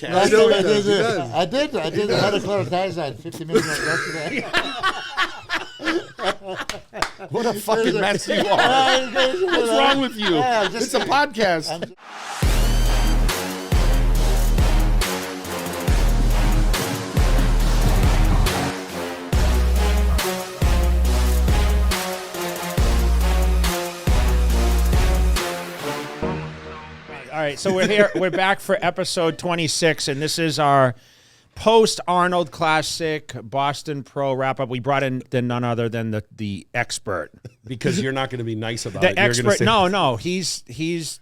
Last I know time he does, he does. I did hydrochlorothiazide 50 minutes yesterday. What a fucking mess you are. What's wrong with you? Yeah, It's a podcast. All right, so we're here. We're back for episode 26, and this is our post-Arnold Classic Boston Pro wrap-up. We brought in none other than the expert. Because you're not going to be nice about it. The You're gonna expert. say, No. He's.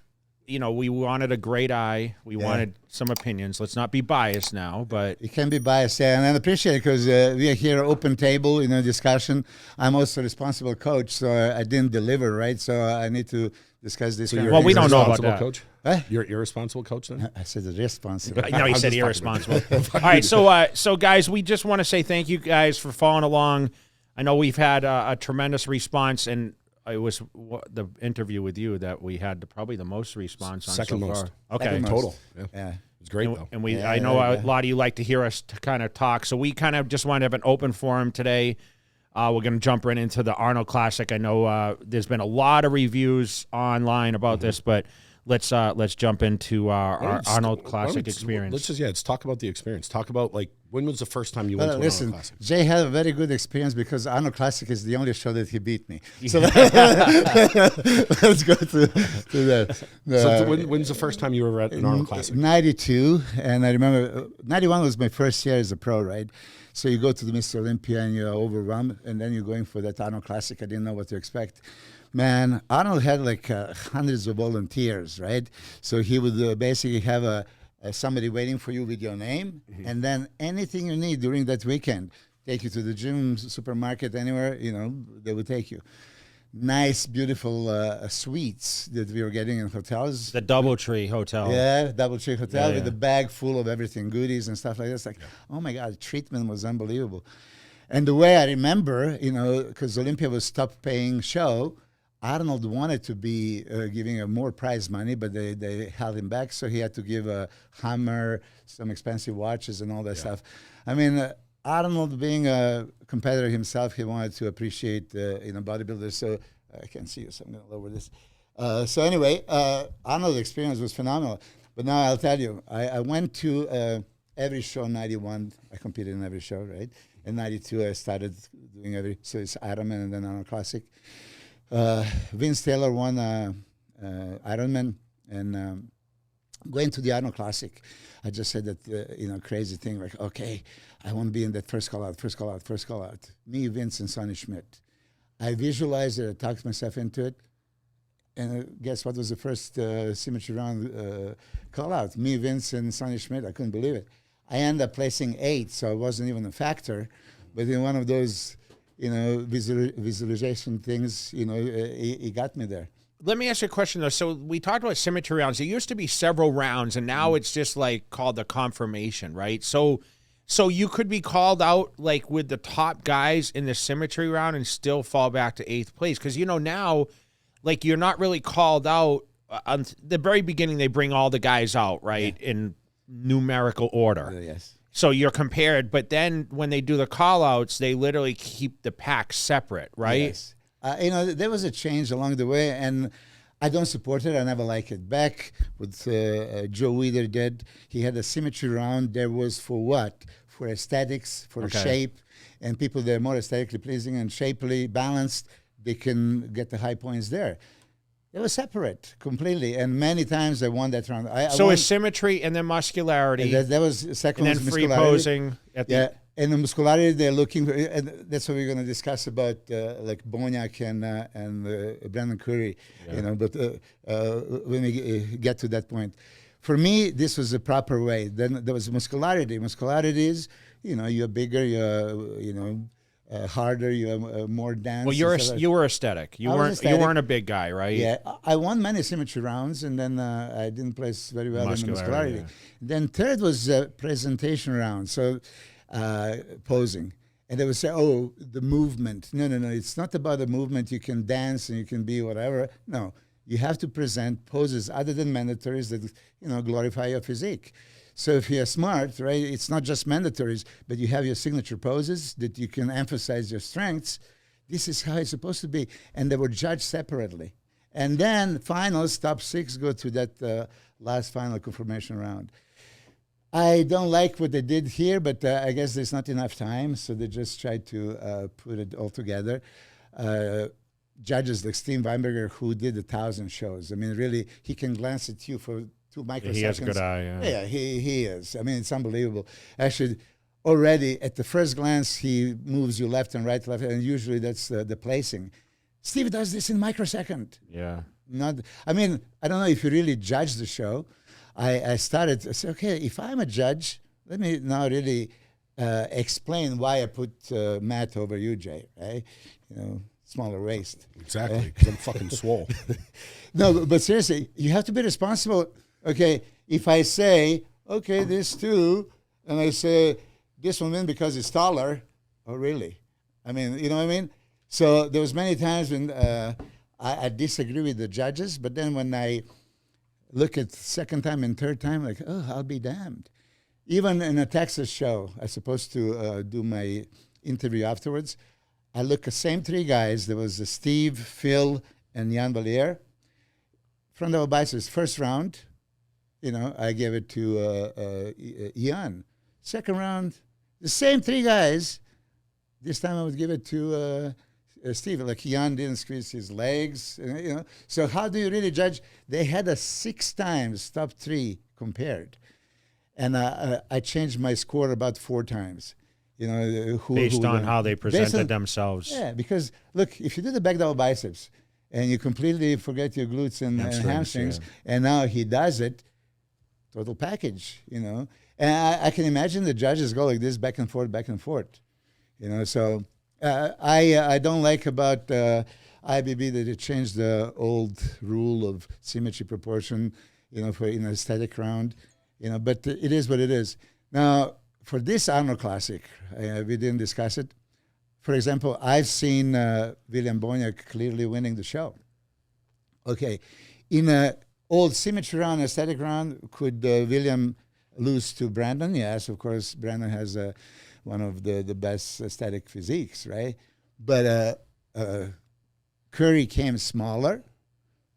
You know, we wanted a great eye. We wanted some opinions. Let's not be biased now, but You can be biased, and I appreciate it because we are here, open table, discussion. I'm also a responsible coach, so I didn't deliver, right? So I need to discuss this. So you're Well, we don't know about irresponsible that. coach? Huh? You're an irresponsible coach then? I said irresponsible. no, he I'm said just irresponsible. All right, so guys, we just want to say thank you guys for following along. I know we've had a tremendous response, and it was the interview with you that we had probably the most response on Second so most. far. Okay. Second most. Total. Yeah. Yeah. It's great, though. And we, Yeah, I know yeah. a lot of you like to hear us kind of talk, so we kind of just wanted to have an open forum today. We're going to jump right into the Arnold Classic. I know there's been a lot of reviews online about this, but let's jump into our Arnold Classic experience. Let's talk about the experience. Talk about, when was the first time you went to an Listen, Arnold Classic? Jay had a very good experience because Arnold Classic is the only show that he beat me. So let's go to that. So when's the first time you were at an Arnold Classic? 92, and I remember 91 was my first year as a pro, right? So you go to the Mr. Olympia and you're overwhelmed, and then you're going for that Arnold Classic. I didn't know what to expect. Man, Arnold had hundreds of volunteers, right? So he would basically have somebody waiting for you with your name, and then anything you need during that weekend, take you to the gym, supermarket, anywhere, they would take you. Nice, beautiful suites that we were getting in hotels. The Doubletree Hotel. Yeah, Doubletree Hotel Yeah, with a bag full of everything, goodies and stuff like this. Oh my God, treatment was unbelievable. And the way I remember, because Olympia was top-paying show, Arnold wanted to be giving more prize money, but they held him back, so he had to give a Hammer, some expensive watches and all that stuff. I mean, Arnold, being a competitor himself, he wanted to appreciate bodybuilders. So I can't see you, so I'm going to lower this. So anyway, Arnold's experience was phenomenal. But now I'll tell you, I went to every show in 91. I competed in every show, right? In 92, I started doing so it's Ironman and then Arnold Classic. Vince Taylor won Ironman, and going to the Arnold Classic, I just said that crazy thing like, okay, I want to be in that first call out. Me, Vince, and Sonny Schmidt. I visualized it. I talked myself into it, and guess what was the first symmetry round call out? Me, Vince, and Sonny Schmidt. I couldn't believe it. I ended up placing 8, so it wasn't even a factor. But in one of those visualization things, he got me there. Let me ask you a question, though. So we talked about symmetry rounds. It used to be several rounds, and now it's just called the confirmation, right? So you could be called out with the top guys in the symmetry round and still fall back to 8th place. Because, now, you're not really called out. On the very beginning, they bring all the guys out, right, in numerical order. Yes. So you're compared, but then when they do the call-outs, they literally keep the packs separate, right? Yes. There was a change along the way, and I don't support it. I never like it. Back with Joe Weider did, he had a symmetry round. There was for what? For aesthetics, for shape, and people that are more aesthetically pleasing and shapely balanced, they can get the high points there. They were separate completely, and many times I won that round. So it's symmetry and then muscularity. That was second. And then free posing. And the muscularity they're looking for, and that's what we're going to discuss about Boniak and Brandon Curry, But when we get to that point, for me, this was the proper way. Then there was muscularity. Muscularity is, you're bigger, you're harder, you're more dense. Well, you were aesthetic. You weren't a big guy, right? Yeah, I won many symmetry rounds, and then I didn't place very well in the muscularity. Yeah. Then third was presentation round. So. Posing. And they would say, oh, the movement. No. It's not about the movement. You can dance and you can be whatever. No. You have to present poses other than mandatories that, glorify your physique. So if you're smart, right, it's not just mandatories, but you have your signature poses that you can emphasize your strengths. This is how it's supposed to be. And they were judged separately. And then finals, top 6, go to that last final confirmation round. I don't like what they did here, but I guess there's not enough time, so they just tried to put it all together. Judges like Steve Weinberger, who did 1,000 shows. I mean, really, he can glance at you for 2 microseconds. He has a good eye, yeah. Yeah, he is. I mean, it's unbelievable. Actually, already at the first glance, he moves you left and right, and usually that's the placing. Steve does this in microsecond. Yeah. I mean, I don't know if you really judge the show. I said, okay, if I'm a judge, let me now really explain why I put Matt over you, Jay, right? You know, smaller waist. Exactly, because I'm fucking swole. No, but seriously, you have to be responsible. Okay, if I say, okay, this too, and I say, this one win because it's taller, oh, really? I mean, you know what I mean? So there was many times when I disagree with the judges, but then when I look at second time and third time, like, oh, I'll be damned. Even in a Texas show, I was supposed to do my interview afterwards. I look at the same 3 guys. There was Steve, Phil, and Jan Valier. Front of biceps, first round, you know, I gave it to Jan. Second round, the same 3 guys. This time I would give it to Steve. Like Jan didn't squeeze his legs, you know. So how do you really judge? They had a 6 times top 3 compared, and I changed my score about 4 times. You know, based on how they presented themselves. Yeah, because look, if you do the back double biceps and you completely forget your glutes and hamstrings, and now he does it, total package. You know, and I can imagine the judges go like this, back and forth, back and forth. You know, so I don't like about IBB that it changed the old rule of symmetry proportion, you know, for an aesthetic round, you know, but it is what it is. Now, for this Arnold Classic, we didn't discuss it. For example, I've seen William Boniek clearly winning the show. Okay, in an old symmetry round, aesthetic round, could William lose to Brandon? Yes, of course, Brandon has one of the best aesthetic physiques, right? But Curry came smaller,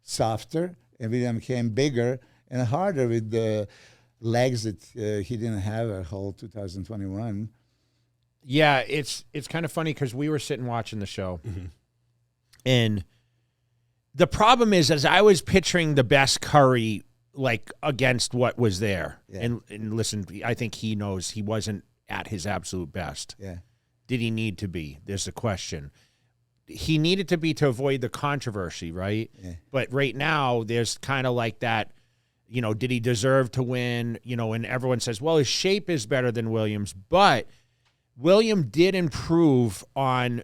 softer, and William came bigger and harder with the legs that he didn't have a whole 2021. Yeah, it's kind of funny because we were sitting watching the show, and the problem is, as I was picturing the best Curry, like against what was there, and listen, I think he knows he wasn't at his absolute best. Yeah, did he need to be? There's the question. He needed to be to avoid the controversy, right? Yeah. But right now, there's kind of like that. You know, did he deserve to win? You know, and everyone says, well, his shape is better than Williams, but William did improve on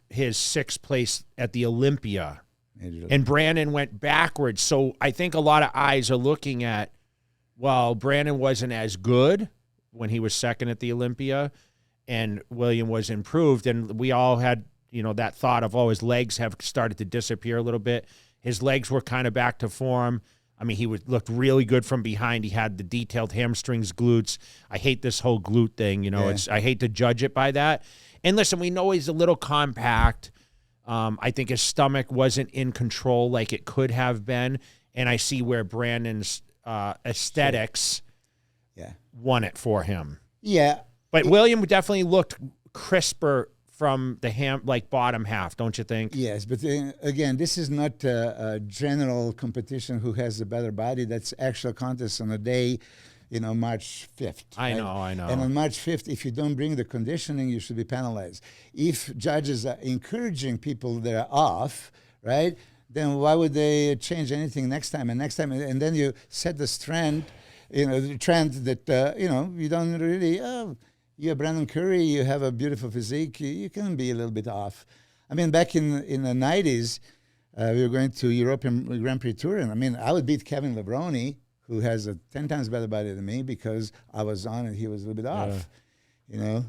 his 6th place at the Olympia, and Brandon went backwards. So I think a lot of eyes are looking at, well, Brandon wasn't as good when he was 2nd at the Olympia, and William was improved, and we all had, you know, that thought of, oh, his legs have started to disappear a little bit. His legs were kind of back to form. I mean, he looked really good from behind. He had the detailed hamstrings, glutes. I hate this whole glute thing. You know, I hate to judge it by that. And listen, we know he's a little compact. I think his stomach wasn't in control like it could have been. And I see where Brandon's aesthetics won it for him. Yeah. But William definitely looked crisper from the bottom half, don't you think? Yes, but again, this is not a general competition who has a better body. That's actual contest on a day, you know, March 5th. I know. And on March 5th, if you don't bring the conditioning, you should be penalized. If judges are encouraging people that are off, right, then why would they change anything next time? And then you set the trend, you know, the trend that, you know, you don't really, you're Brandon Curry, you have a beautiful physique, you can be a little bit off. I mean, back in the 90s, we were going to European Grand Prix Tour, and I mean, I would beat Kevin Levroni, who has a 10 times better body than me, because I was on and he was a little bit off, you know?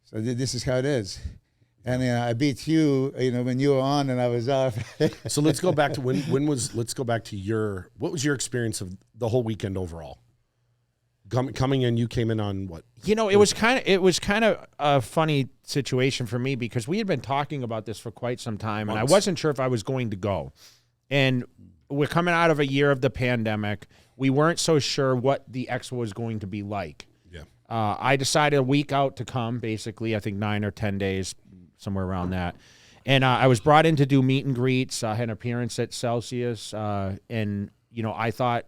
So this is how it is. And I beat you, you know, when you were on and I was off. So let's go back to what was your experience of the whole weekend overall? Coming in, you came in on what? You know, it was kind of a funny situation for me because we had been talking about this for quite some time, and I wasn't sure if I was going to go. And we're coming out of a year of the pandemic. We weren't so sure what the expo was going to be like. Yeah. I decided a week out to come, basically, I think 9 or 10 days, somewhere around that. And I was brought in to do meet and greets. I had an appearance at Celsius, and, you know, I thought,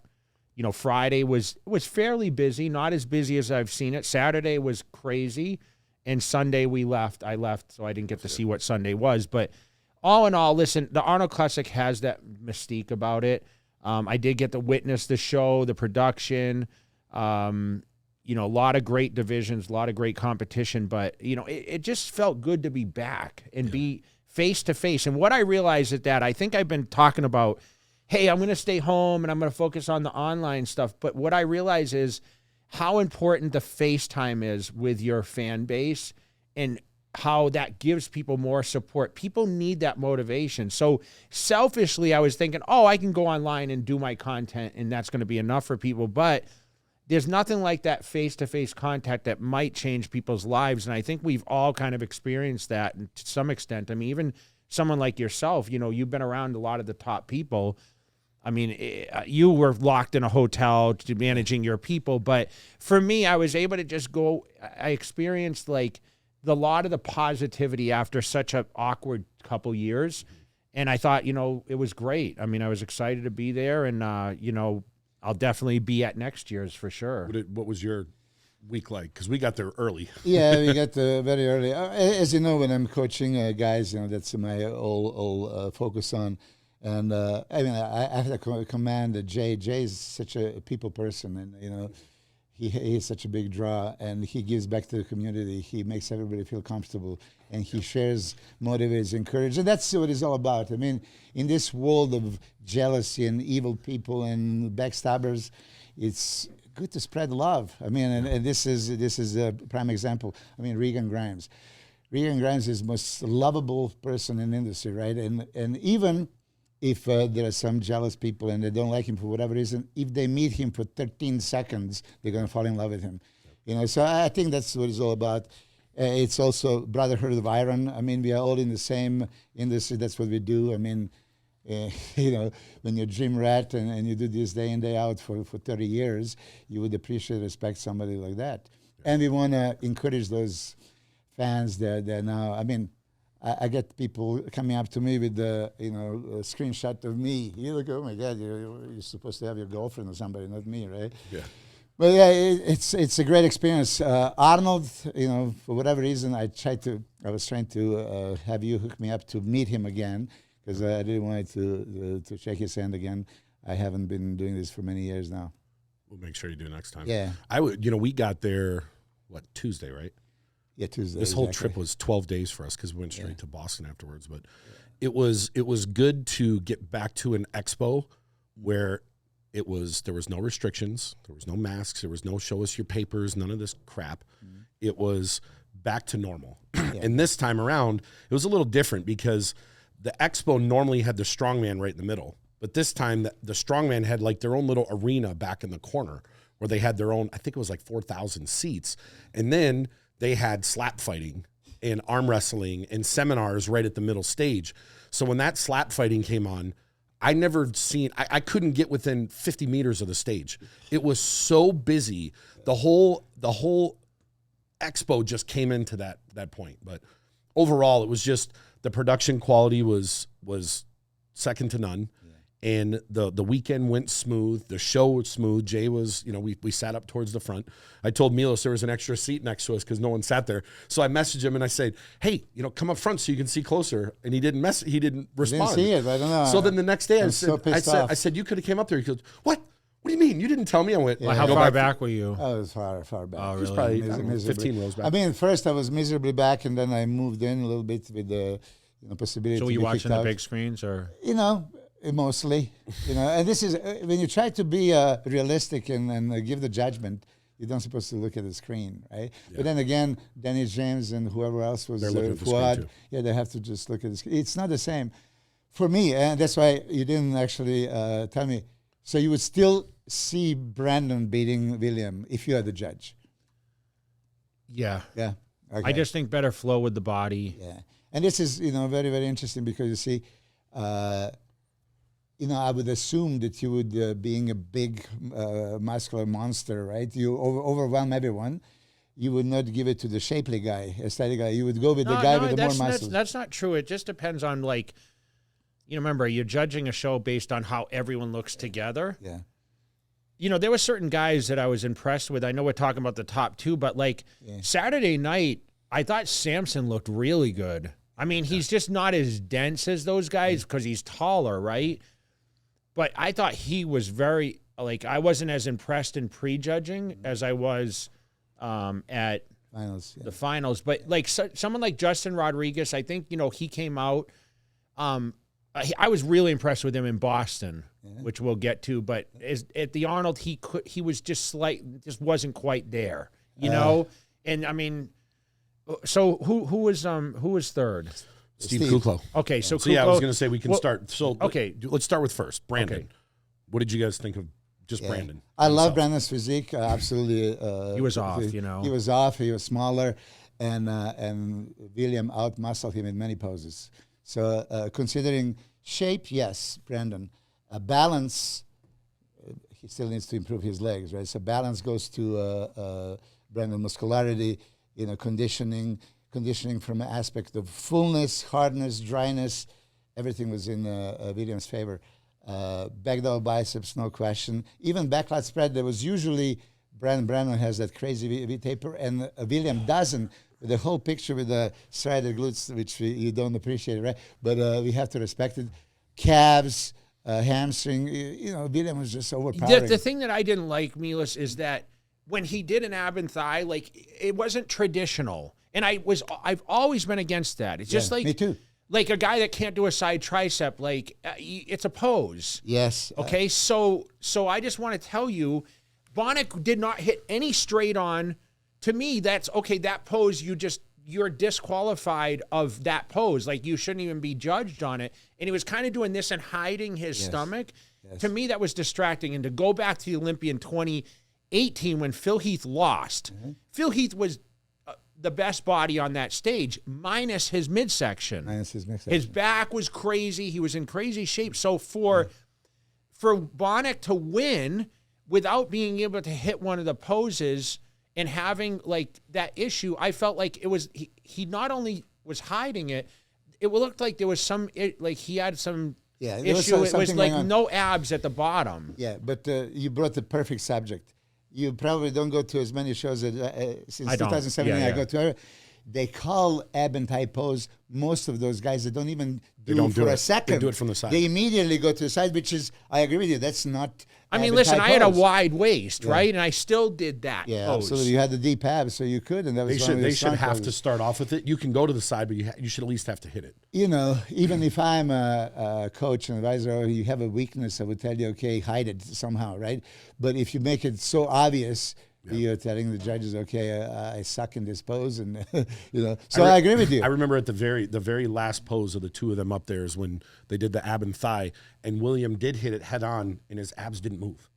you know, Friday was fairly busy, not as busy as I've seen it. Saturday was crazy, and Sunday I left, so I didn't get to see what Sunday was. But all in all, listen, the Arnold Classic has that mystique about it. I did get to witness the show, the production, you know, a lot of great divisions, a lot of great competition, but, you know, it just felt good to be back and be face-to-face. And what I realized at that, I think I've been talking about, hey, I'm going to stay home and I'm going to focus on the online stuff, but what I realize is how important the FaceTime is with your fan base and how that gives people more support. People need that motivation. So selfishly, I was thinking, oh, I can go online and do my content and that's going to be enough for people, but there's nothing like that face-to-face contact that might change people's lives. And I think we've all kind of experienced that to some extent. I mean, even someone like yourself, you know, you've been around a lot of the top people. I mean, you were locked in a hotel to managing your people. But for me, I was able to just go, I experienced like a lot of the positivity after such an awkward couple years. And I thought, you know, it was great. I mean, I was excited to be there and, you know, I'll definitely be at next year's for sure. What was your week like? Because we got there early. Yeah, we got very early. As you know, when I'm coaching guys, you know, that's my whole focus on. And I mean, I have to commend Jay. Jay is such a people person, and you know, he's such a big draw, and he gives back to the community. He makes everybody feel comfortable, and he shares, motivates, encourages, and that's what it's all about. I mean, in this world of jealousy and evil people and backstabbers, it's good to spread love. I mean, and this is a prime example. I mean, Regan Grimes. Regan Grimes is the most lovable person in the industry, right? And even if there are some jealous people and they don't like him for whatever reason, if they meet him for 13 seconds, they're going to fall in love with him. You know, so I think that's what it's all about. It's also brotherhood of iron. I mean, we are all in the same industry. That's what we do. I mean, you know, when you're gym rat and you do this day in, day out for 30 years, you would appreciate, respect somebody like that. And we want to encourage those fans that now, I mean, I get people coming up to me with a screenshot of me. You look, oh my God, you're supposed to have your girlfriend or somebody, not me, right? Yeah. But yeah, it's a great experience. Arnold, you know, for whatever reason, I was trying to have you hook me up to meet him again because I really wanted to shake his hand again. I haven't been doing this for many years now. We'll make sure you do next time. Yeah. We got there, Tuesday, right? Yeah, Tuesday. This whole trip was 12 days for us because we went straight to Boston afterwards. But it was good to get back to an expo where there was no restrictions, there was no masks, there was no show us your papers, none of this crap. Mm-hmm. It was back to normal. And this time around, it was a little different because the expo normally had the strongman right in the middle. But this time, the strongman had like their own little arena back in the corner where they had their own, I think it was like 4,000 seats. And then they had slap fighting and arm wrestling and seminars right at the middle stage. So when that slap fighting came on, I couldn't get within 50 meters of the stage. It was so busy. The whole expo just came into that point. But overall, it was just the production quality was second to none. And the weekend went smooth. The show was smooth. Jay was, we sat up towards the front. I told Milos there was an extra seat next to us because no one sat there. So I messaged him and I said, hey, come up front so you can see closer. And he didn't respond. Didn't see it. I don't know. So then the next day I said, you could have came up there. He goes, what? What do you mean? You didn't tell me. I went, how far back were you? I was far back. Oh, really? It was probably 15 rows back. I mean, first I was miserably back, and then I moved in a little bit with the possibility So to were you be watching kicked the out. big screens or? Mostly, and this is when you try to be realistic and give the judgment, you don't supposed to look at the screen, right? Yeah. But then again, Danny James and whoever else was Fuad, they have to just look at the screen. It's not the same for me, and that's why you didn't actually tell me So you would still see Brandon beating William if you are the judge. Yeah. Yeah. Okay. I just think better flow with the body. Yeah. And this is, very, very interesting because you see, I would assume that you would, being a big muscular monster, right? You overwhelm everyone. You would not give it to the shapely guy, aesthetic guy. You would go with the guy with the more muscles. That's not true. It just depends on, like, remember, you're judging a show based on how everyone looks together. Yeah. There were certain guys that I was impressed with. I know we're talking about the top two, but, like, Saturday night, I thought Samson looked really good. I mean, he's just not as dense as those guys because he's taller, right? But I thought he was very, like, I wasn't as impressed in prejudging as I was at the finals. But, like, someone like Justin Rodriguez, I think, he came out. I was really impressed with him in Boston, which we'll get to. But at the Arnold, he was just wasn't quite there, know? And, I mean... So who was third? Steve Kuklo. Okay, so Kuklo, I was going to say we can start. So okay, let's start with first. Brandon, what did you guys think of just Brandon? I love Brandon's physique. Absolutely, he was off. He was off. He was smaller, and William out-muscled him in many poses. So considering shape, yes, Brandon. Balance, he still needs to improve his legs, right? So balance goes to Brandon. Muscularity. Conditioning from an aspect of fullness, hardness, dryness, everything was in William's favor. Back double biceps, no question. Even backlat spread, there was usually Brandon has that crazy V-taper, and William doesn't. The whole picture with the striated glutes, which you don't appreciate, right? But we have to respect it. Calves, hamstring, William was just overpowering. The thing that I didn't like, Milos, is that when he did an ab and thigh, like, it wasn't traditional. And I've always been against that. It's just like, me too. Like a guy that can't do a side tricep, like, it's a pose. Yes. Okay, so I just want to tell you, Bonnick did not hit any straight on. To me, that's, okay, that pose, you're disqualified of that pose. Like, you shouldn't even be judged on it. And he was kind of doing this and hiding his stomach. Yes. To me, that was distracting. And to go back to the Olympia in 2018 when Phil Heath lost. Phil Heath was the best body on that stage, minus his midsection. His back was crazy. He was in crazy shape. So for Bonnick to win without being able to hit one of the poses and having, like, that issue, I felt like it was he not only was hiding it, it looked like there was some he had some issue. It was like no abs at the bottom. Yeah, but you brought the perfect subject. You probably don't go to as many shows since 2017. I go to. They call ab and thigh pose. Most of those guys, they don't even do it for a second. They do it from the side. They immediately go to the side, which is, I agree with you, that's not. I mean, listen, I had a wide waist, right? And I still did that. Yeah, pose. absolutely. You had the deep abs, so you could, and that was they should have to start off with it. You can go to the side, but you should at least have to hit it. Even if I'm a coach and advisor, you have a weakness, I would tell you, okay, hide it somehow, right? But if you make it so obvious, you're telling the judges, okay, I suck in this pose, and So I agree with you. I remember at the very last pose of the two of them up there is when they did the ab and thigh, and William did hit it head on, and his abs didn't move.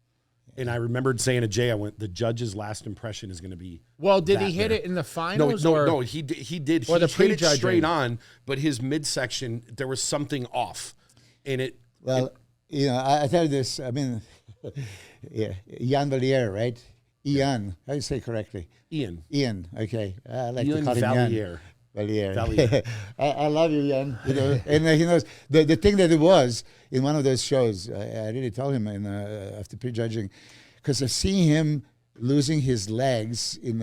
And I remembered saying to Jay, I went, the judge's last impression is going to be. Well, did he hit it in the finals? No, he did. He hit it straight on, but his midsection, there was something off, and it. Well, I tell you this. I mean, Jan Valier, right? Ian, how do you say correctly? Ian. Okay. I like Ian to call him Valier. Valier. I love you, Ian. And he knows the thing that it was in one of those shows. I really told him after prejudging, because I've seen him losing his legs in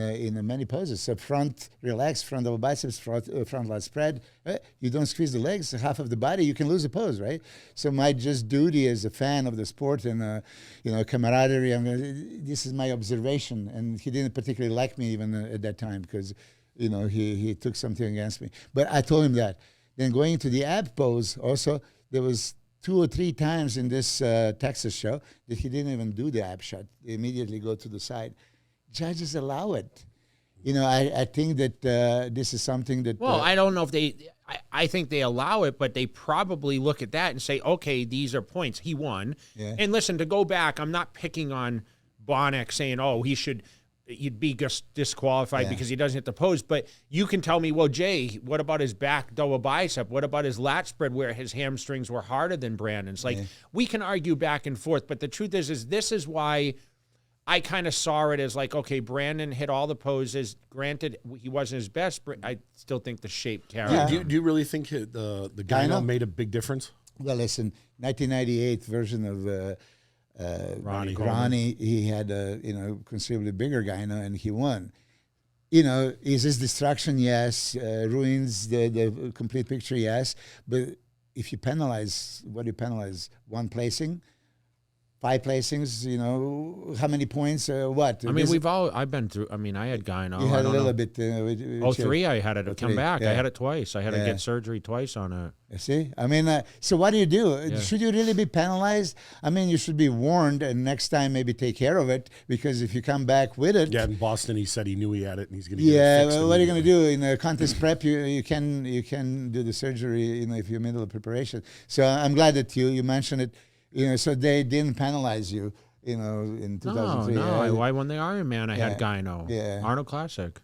many poses. So front relax, front double biceps, front lat spread. You don't squeeze the legs, half of the body, you can lose a pose, right? So my just duty as a fan of the sport and camaraderie. This is my observation, and he didn't particularly like me even at that time because he took something against me. But I told him that. Then going into the ab pose, also there was 2 or 3 times in this Texas show that he didn't even do the ab shot. They immediately go to the side. Judges allow it. I think that this is something that... Well, I don't know if they... I think they allow it, but they probably look at that and say, okay, these are points. He won. Yeah. And listen, to go back, I'm not picking on Bonnick saying, oh, you'd be disqualified because he doesn't hit the pose. But you can tell me, well, Jay, what about his back double bicep? What about his lat spread where his hamstrings were harder than Brandon's? Like, we can argue back and forth, but the truth is this is why I kind of saw it as like, okay, Brandon hit all the poses. Granted, he wasn't his best, but I still think the shape carried. Yeah. Do you really think the gyno made a big difference? Well, listen, 1998 version of Ronnie, he had a considerably bigger gyno, and he won. Is this distraction? Yes. Ruins the complete picture? Yes. But if you penalize, what do you penalize? One placing? 5 placings, how many points? What? I mean, I've been through. I mean, I had gyno. You had a little bit. 03, I had it come back. Yeah. I had it twice. I had to get surgery twice on it. You see? I mean, so what do you do? Yeah. Should you really be penalized? I mean, you should be warned, and next time maybe take care of it, because if you come back with it. Yeah, in Boston, he said he knew he had it, and he's going to get it fixed. Yeah, what are you going to do? In a contest prep, you can do the surgery, if you're middle of preparation. So I'm glad that you mentioned it. So they didn't penalize you, in 2003. No. I won the Ironman. I had gyno. Yeah. Arnold Classic.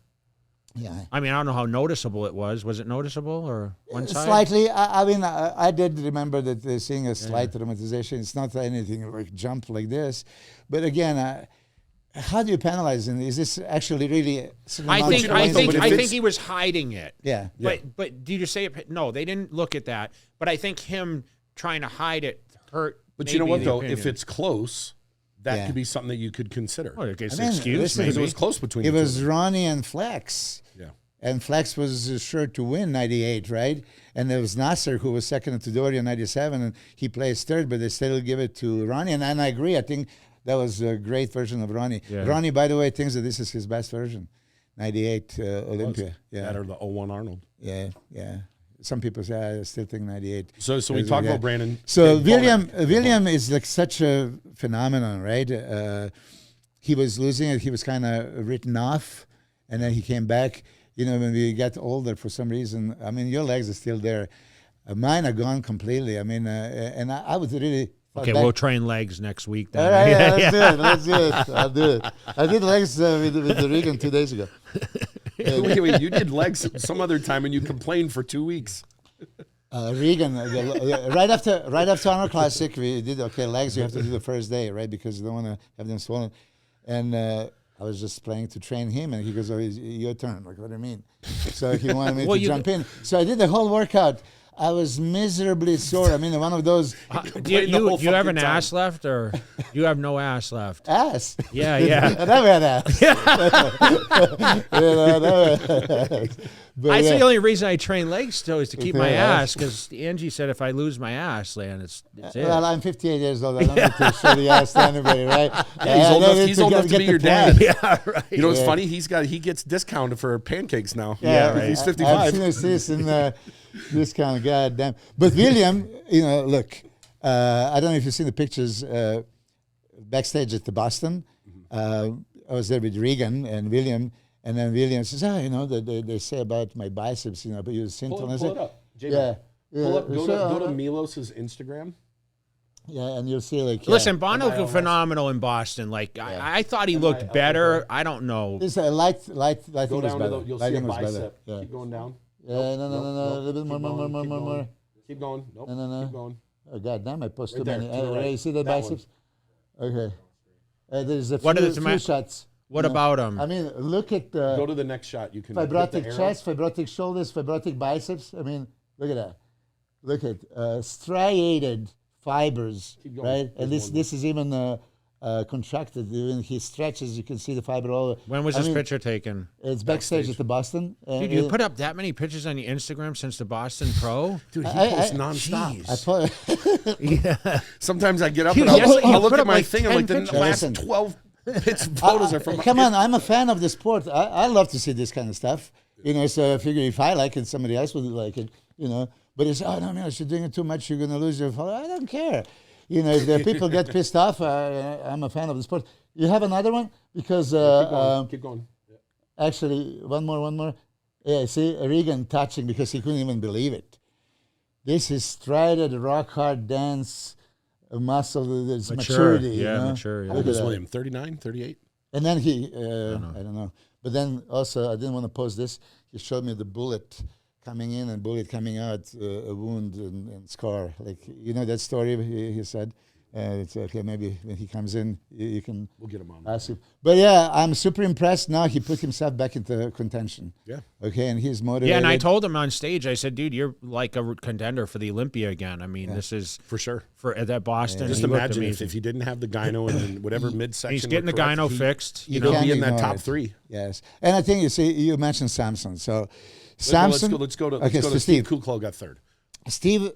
Yeah. I mean, I don't know how noticeable it was. Was it noticeable or one side? Slightly. I did remember that they're seeing a slight traumatization. It's not anything like jump like this. But again, how do you penalize him? Is this actually really? I think he was hiding it. Yeah. But did you say it? No, they didn't look at that. But I think him trying to hide it hurt. But you know what, though? If it's close, that could be something that you could consider. Well, excuse me. Because it was close between the two. It was Ronnie and Flex. Yeah. And Flex was sure to win 98, right? And there was Nasser, who was second to Dory in 97, and he placed third, but they still give it to Ronnie. And I agree. I think that was a great version of Ronnie. Yeah. Ronnie, by the way, thinks that this is his best version. 98 Olympia. Yeah. That or the 01 Arnold. Yeah. Some people say I still think 98. So we talk about Brandon. So William is like such a phenomenon, right? He was losing it. He was kind of written off, and then he came back. When we got older, for some reason, I mean, your legs are still there. Mine are gone completely. I mean, and I was really. Okay, we'll train legs next week then. All right, let's do it. I'll do it. I did legs with the Regan 2 days ago. Wait, you did legs some other time, and you complained for 2 weeks. Regan, right after Arnold Classic, we did legs. You have to do the first day, right? Because you don't want to have them swollen. And I was just planning to train him, and he goes, "Oh, it's your turn." Like, what do you mean? So he wanted me to jump in. So I did the whole workout. I was miserably sore. I mean, one of those. Do you have an ass left, or you have no ass left? Ass? Yeah. I never had ass. That's the only reason I train legs still, is to keep my ass, because Angie said if I lose my ass, then it's it. Well, I'm 58 years old. I don't need to show the ass to anybody, right? Yeah, he's old enough to be your dad. Yeah, right. You know what's funny? He gets discounted for pancakes now. Yeah, right. He's 55. I've seen this in discount. Goddamn. But William, look, I don't know if you've seen the pictures backstage at the Boston. I was there with Regan and William. And then William says, they say about my biceps, but you're simple. Pull it up. Yeah. Pull up, go to Milos's Instagram. Yeah, and you'll see Listen, Bono looked phenomenal in Boston. Like I thought he looked better. I don't know. This light go down to you'll see a bicep. Yeah. Keep going down. Yeah, no, a little bit more. Keep going. Nope. No. Keep going. Oh, God damn, I posted too many. Right. You see the biceps? Okay. There's a few shots. What about him? I mean, look at the... Go to the next shot. You can fibrotic chest, fibrotic shoulders, fibrotic biceps. I mean, look at that. Look at striated fibers, right? And this is even contracted. When he stretches, you can see the fiber all over. When was this picture taken? It's backstage at the Boston. Dude, you put up that many pictures on your Instagram since the Boston Pro? Dude, he posts nonstop. Yeah. Sometimes I get up and I'll look at my thing and the last 12 photos are from... Come on, I'm a fan of the sport. I love to see this kind of stuff. So I figure if I like it, somebody else would like it, But it's, oh, no, man, you're doing it too much, you're going to lose your follower. I don't care. If the people get pissed off, I'm a fan of the sport. You have another one? Because... keep going. Actually, one more. Yeah, see, Regan touching because he couldn't even believe it. This is strided, rock hard dance, muscle, there's maturity. Yeah, you know? mature. Yeah. How old is William? 39, 38? And then he, I don't know. But then also, I didn't want to post this. He showed me the bullet coming in and bullet coming out, a wound and scar. Like, you know that story he said? It's okay, maybe when he comes in, you can We'll get him on. ask him. But yeah, I'm super impressed now. He put himself back into contention. Yeah. Okay, and he's motivated. Yeah, and I told him on stage, I said, dude, you're like a contender for the Olympia again. I mean, this is For sure. for at that Boston. Just he looked imagine amazing. if he didn't have the gyno and whatever midsection. He's getting the were correct, gyno he- fixed. You you know, He'll be can't in that ignore top it. 3. Yes, and I think you see you mentioned Samson. So Well, Samson. let's go to okay, so Steve. Steve. Kuklo got 3rd. Steve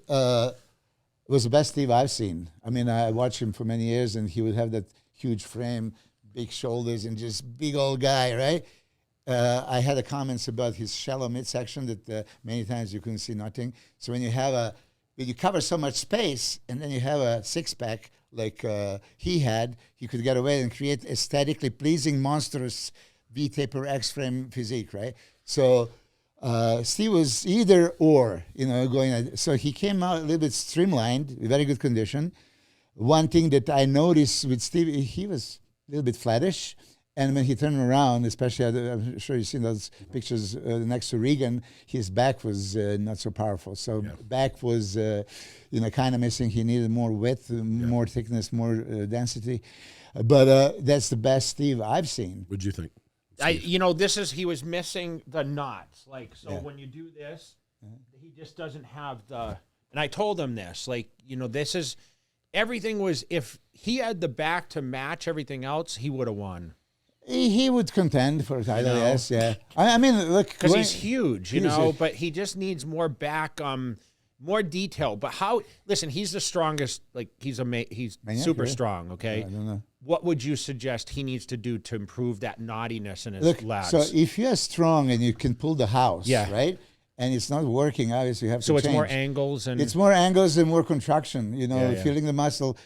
was the best Steve I've seen. I mean, I watched him for many years, and he would have that huge frame, big shoulders, and just big old guy, right? I had a comments about his shallow midsection that many times you couldn't see nothing. So when you cover so much space, and then you have a six-pack like he had, he could get away and create aesthetically pleasing, monstrous V-taper X-frame physique, right? So Steve was either or, you know, going. So he came out a little bit streamlined, very good condition. One thing that I noticed with Steve, he was a little bit flattish. And when he turned around, especially, I'm sure you've seen those pictures next to Regan, his back was not so powerful. So back was, kind of missing. He needed more width, more thickness, more density. But that's the best Steve I've seen. What'd you think? he was missing the knots. Like, so when you do this, he just doesn't have the, and I told him this, like, this is, everything was, if he had the back to match everything else, he would have won. He would contend for a title, yes, yeah. I mean, look. Because he's huge, but he just needs more back, more detail. But listen, he's the strongest, like, he's super strong, okay? I don't know. What would you suggest he needs to do to improve that knottiness in his lats? So if you're strong and you can pull the house, right? And it's not working, obviously you have to change. So it's more angles and... It's more angles and more contraction, feeling the muscle,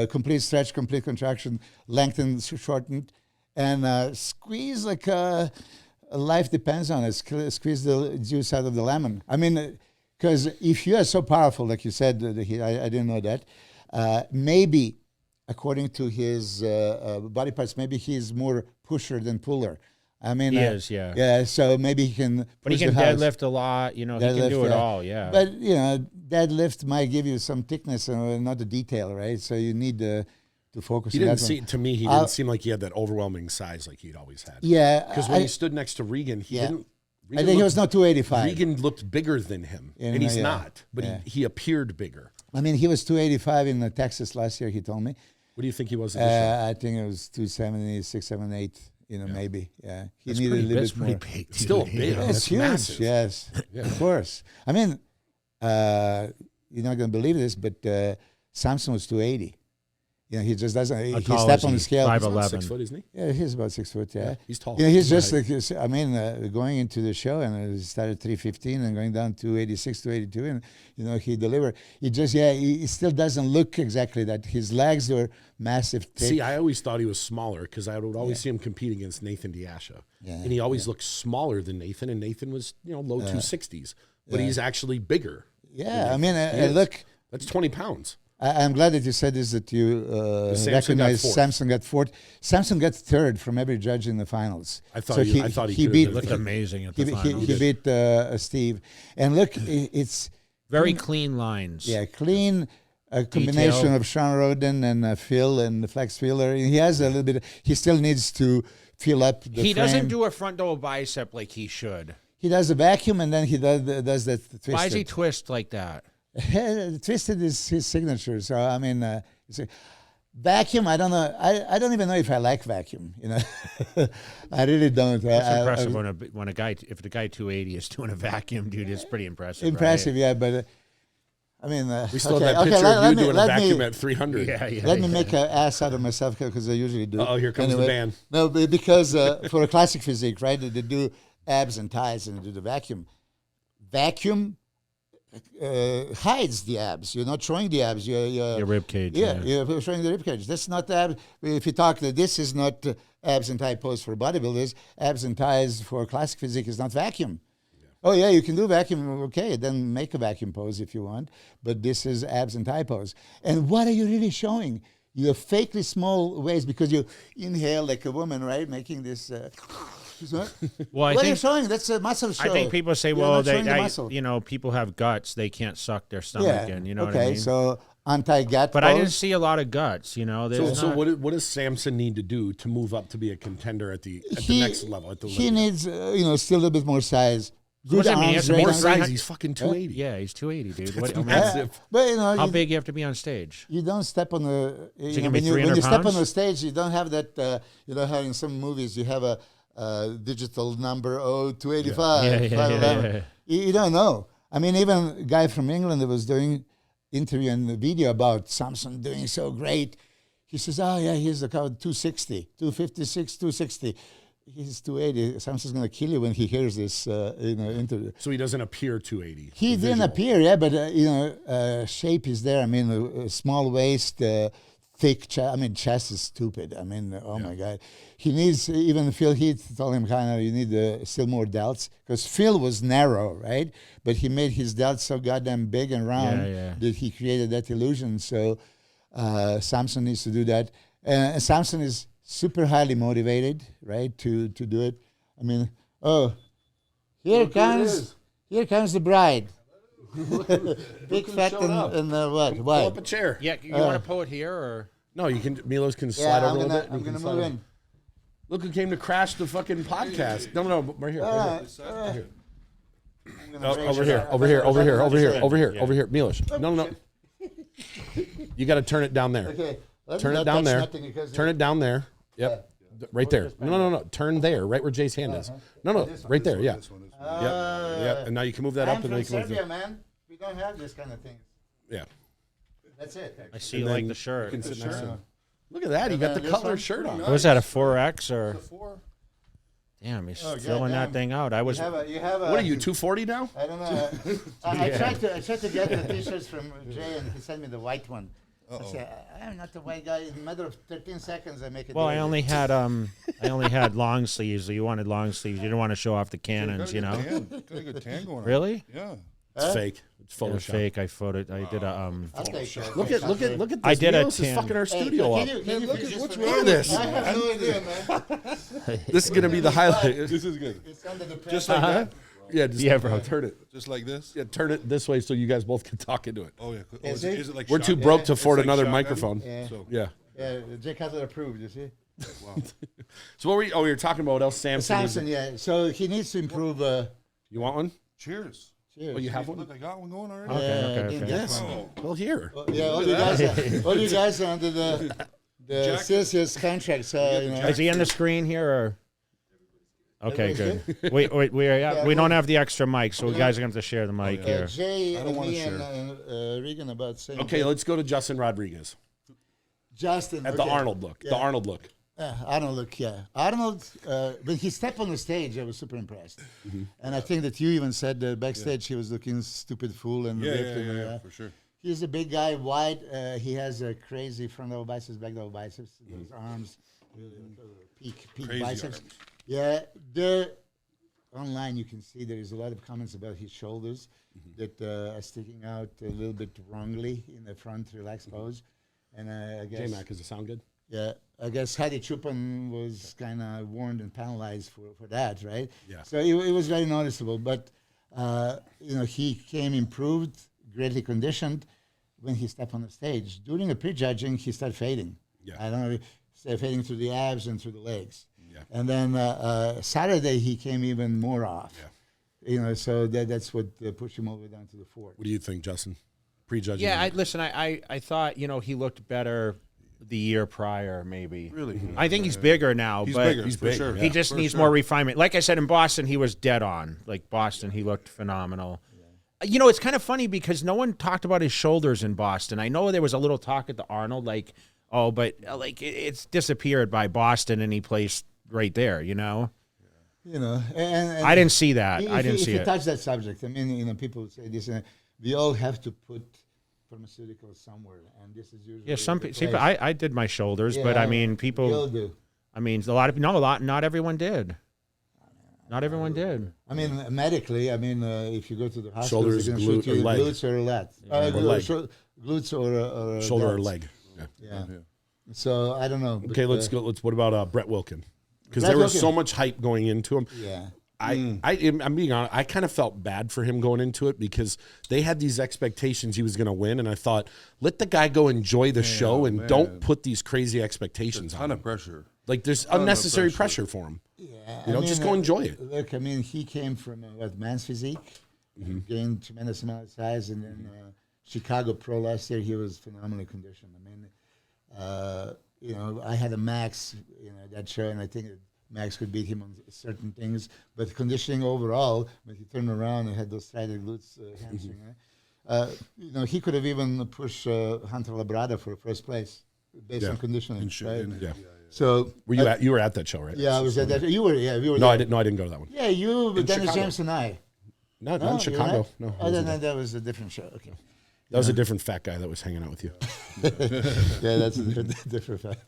complete stretch, complete contraction, lengthened, shortened, and squeeze like life depends on it. Squeeze the juice out of the lemon. I mean, because if you are so powerful, like you said, I didn't know that, maybe, according to his body parts, maybe he's more pusher than puller. I mean, he is, yeah. Yeah, so maybe he can. But he can deadlift a lot. He can do it all. Yeah. But deadlift might give you some thickness and not the detail, right? So you need to focus. He didn't seem to me. He didn't seem like he had that overwhelming size like he'd always had. Yeah, because when he stood next to Regan, he didn't. I think he was not 285. Regan looked bigger than him, and he's not. But he appeared bigger. I mean, he was 285 in Texas last year. He told me. What do you think he was? I think it was 270, 678. Maybe. Yeah. He needed a little bit more. Big, still big. It's huge. Massive. Yes, of course. I mean, you're not going to believe this, but Samson was 280. He just doesn't. He stepped on the scale. 5'11". 6 foot, isn't he? Yeah, he's about 6 foot. Yeah, he's tall. He's just like. I mean, going into the show and he started 315 and going down to 286, 282, and he delivered. He just he still doesn't look exactly that. His legs were massive. Thick. See, I always thought he was smaller because I would always see him compete against Nathan Diasha, and he always looked smaller than Nathan, and Nathan was low 260s, but he's actually bigger. Yeah, I mean, look, that's 20 pounds. I'm glad that you said this, that you recognize Samson got fourth. Samson got third from every judge in the finals. I thought he beat. Looked amazing at the finals. He beat Steve. And look, it's very clean lines. Yeah, clean. A combination of Sean Roden and Phil and the flex feeler. He has a little bit. He still needs to fill up the He frame. doesn't do a front double bicep like he should. He does the vacuum and then he does that twisted. Why does he twist like that? Twisted is his signature. So I mean, vacuum. I don't know. I don't even know if I like vacuum. I really don't. It's impressive when a guy, if the guy 280 is doing a vacuum, dude. It's pretty impressive. Impressive, right? Yeah. But I mean, we still have that picture of you doing a vacuum at 300. Let me make an ass out of myself because I usually do. Oh, here comes the band. No, because for a classic physique, right? They do abs and thighs and they do the vacuum. Vacuum hides the abs. You're not showing the abs. Your rib cage. Yeah, you're showing the rib cage. That's not the abs. If you talk, this is not abs and thigh pose for bodybuilders. Abs and thighs for classic physique is not vacuum. Oh, yeah, you can do vacuum. Okay, then make a vacuum pose if you want. But this is abs and thigh pose. And what are you really showing? You're fakely small waist because you inhale like a woman, right? Making this. Well, what are you showing? That's a muscle show. I think people say, You're well, not showing the muscle. people have guts. They can't suck their stomach in. You know what I mean? Okay, so anti-gut But pose. I didn't see a lot of guts. So what does Samson need to do to move up to be a contender at the next level? He needs, still a little bit more size. What does that mean? He has to be More more size. He's fucking 280. Yeah, he's 280, dude. What, Massive. But how big you have to be on stage? You don't step on the. Is he gonna be when 300 you step on pounds? the stage, you don't have that. How in some movies you have a digital number 285. Yeah. You don't know. I mean, even a guy from England that was doing interview and the video about Samson doing so great. He says, "Oh yeah, he's about 260, 256, 260." He's 280. Samson's going to kill you when he hears this, interview. So he doesn't appear 280. He didn't appear, yeah, but, shape is there. I mean, a small waist, thick chest. I mean, chest is stupid. I mean, my God. He needs, even Phil Heath told him you need still more delts. Because Phil was narrow, right? But he made his delts so goddamn big and round that he created that illusion. So Samson needs to do that. And Samson is super highly motivated, right, to do it. I mean, here comes the bride. Big fat and what? Pull Why? up a chair. Yeah, you want to pull it here or? No, you can. Milos can slide over a little bit. I'm gonna move in. Look who came to crash the fucking podcast. No, right here. Right here. Over here. Milos. No. You got to turn it down there. Okay. Turn it down there. Turn it down there. Yep. Right there. No. Turn there, right where Jay's hand is. No, right there. Yeah. Yep. And now you can move that up. And now you can move Serbia, man. We don't have this kind of thing. Yeah. That's it. I see you like the shirt. You can sit next to him. Look at that. He got the Cutler shirt on. Was that a 4X or? It's a 4. Damn, he's filling that thing out. I was. You have a, What are you, 240 now? I don't know. I tried to get the t-shirts from Jay, and he sent me the white one. I said, I'm not the white guy. In a matter of 13 seconds, I make it. Well, I only had long sleeves. You wanted long sleeves. You didn't want to show off the cannons, you know. Got a good tan going on. Really? Yeah. It's fake. It's It was Photoshop. fake. I photoed. I did a I'll take that. Look at this. I did a Milos is 10. fucking our studio up. Can you Look fix at what's for me? wrong with this. I have no idea, man. This is gonna be the highlight. This is good. It's under the press. Just like that. Yeah, just Yeah, bro. Turn it. Just like this. Yeah, turn it this way so you guys both can talk into it. Oh yeah. Oh, Is is it like We're too shotgun? broke to It's afford like another shotgun? microphone. Yeah. So Yeah. Yeah, Jay Cutler approved, you see. So what were you? Oh, you were talking about what else Samson. Samson, yeah. So he needs to improve. You want one? cheers. Oh, you have one? Look, I got one going already. Okay. Yes. Oh. Well, here. Yeah, all you guys are under the Celsius contract. So Is he on the screen here or? Okay, Everybody's good. Wait. We don't have the extra mic, so you guys are going to have to share the mic here. Jay I don't and wanna me share. and Regan about saying. Okay, let's go to Justin Rodriguez Justin at the Arnold look. Yeah. The Arnold look. Arnold look, yeah. Arnold, when he stepped on the stage, I was super impressed. And I think that you even said that backstage he was looking stupid fool and ripped and, Yeah, for sure. He's a big guy, wide. He has a crazy front double biceps, back double biceps, those arms, peak Crazy biceps. arms. Yeah, online you can see there is a lot of comments about his shoulders that are sticking out a little bit wrongly in the front relaxed pose. And I guess J-Mac, does it sound good? yeah, I guess Hadi Chupin was kind of warned and penalized for that, right? Yeah. So it was very noticeable, but he came improved, greatly conditioned when he stepped on the stage. During the pre-judging, he started fading. Yeah. I don't know, he started fading through the abs and through the legs. Yeah. And then Saturday he came even more off. Yeah. So that's what pushed him all the way down to the fourth. What do you think, Justin? Pre-judging. Yeah, I thought he looked better the year prior, maybe. Really? I think he's bigger now, He's but bigger. he's for big, sure. yeah. he just For needs sure. more refinement. Like I said, in Boston, he was dead on. Like Boston, he looked phenomenal. It's kind of funny because no one talked about his shoulders in Boston. I know there was a little talk at the Arnold, it's disappeared by Boston, and he placed right there. And I didn't see that. If I didn't you, see if you it. touch that subject, I mean, people say this. We all have to put pharmaceuticals somewhere, and this is usually Yeah, some the people. place. I did my shoulders, but Yeah, I mean, we all people. do. I mean, not everyone did. Not everyone did. I mean, medically, if you go to the hospital, Shoulders, they're going to shoot you leg. glutes or lat. leg. Glutes or Shoulder or delts. leg. Yeah. So I don't know. Okay, let's go. What about Brett Wilkin? Because Brett there was Wilkin. so much hype going into him. Yeah. I'm being honest. I kind of felt bad for him going into it because they had these expectations he was going to win, and I thought, let the guy go enjoy the show and don't put these crazy expectations on him. A ton of pressure. Like there's unnecessary pressure for him. Yeah. Just go enjoy it. Look, he came from man's physique, gained tremendous amount of size, and then Chicago Pro last year, he was phenomenally conditioned. I had a Max, that show, and I think Max could beat him on certain things, but conditioning overall, when he turned around and had those striated glutes, hamstring, he could have even pushed Hunter Labrada for first place based on conditioning. Right? So you were at that show, right? Yeah, I was at that. You were, we were. No, there. I didn't. No, I didn't go to that one. Yeah, you, In Dennis Chicago. James, and I. Not in Chicago. No. Oh, then that was a different show. Okay. That was a different fat guy that was hanging out with you. Yeah, that's a different fact.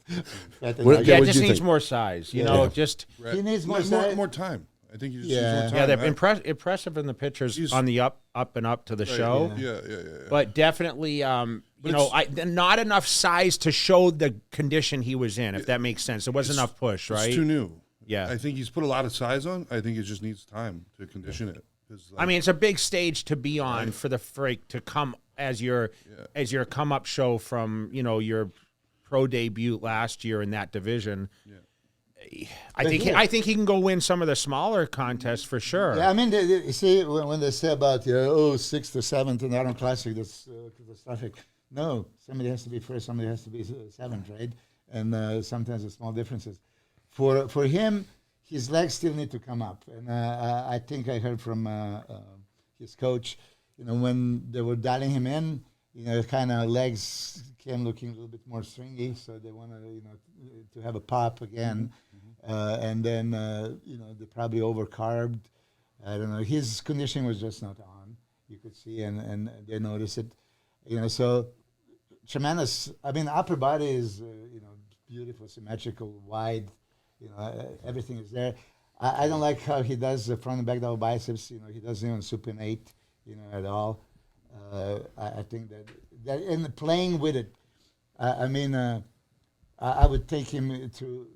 What- Yeah, what'd it just you needs think? more size. Just He needs more size. more time. I think you just Yeah. need more time. yeah, they're right? impressive in the pictures He's- on the up and up to the show. Yeah. But definitely, not enough size to show the condition he was in, if that makes sense. There wasn't enough push, right? It's too new. Yeah. I think he's put a lot of size on. I think it just needs time to condition it. I mean, it's a big stage to be on for the freak to come as your come up show from your pro debut last year in that division. Yeah. I think he can go win some of the smaller contests for sure. Yeah, you see, when they say about 6th or 7th in the Arnold Classic, that's catastrophic. No, somebody has to be first, somebody has to be 7th, right? And sometimes there's small differences. For him, his legs still need to come up, and I think I heard from his coach, when they were dialing him in, kind of legs came looking a little bit more stringy, so they want to have a pop again, and then they probably overcarbed. I don't know. His conditioning was just not on. You could see, and they noticed it. So tremendous. Upper body is beautiful, symmetrical, wide. Everything is there. I don't like how he does the front and back double biceps. He doesn't even supinate, at all. I think that and playing with it. I would take him to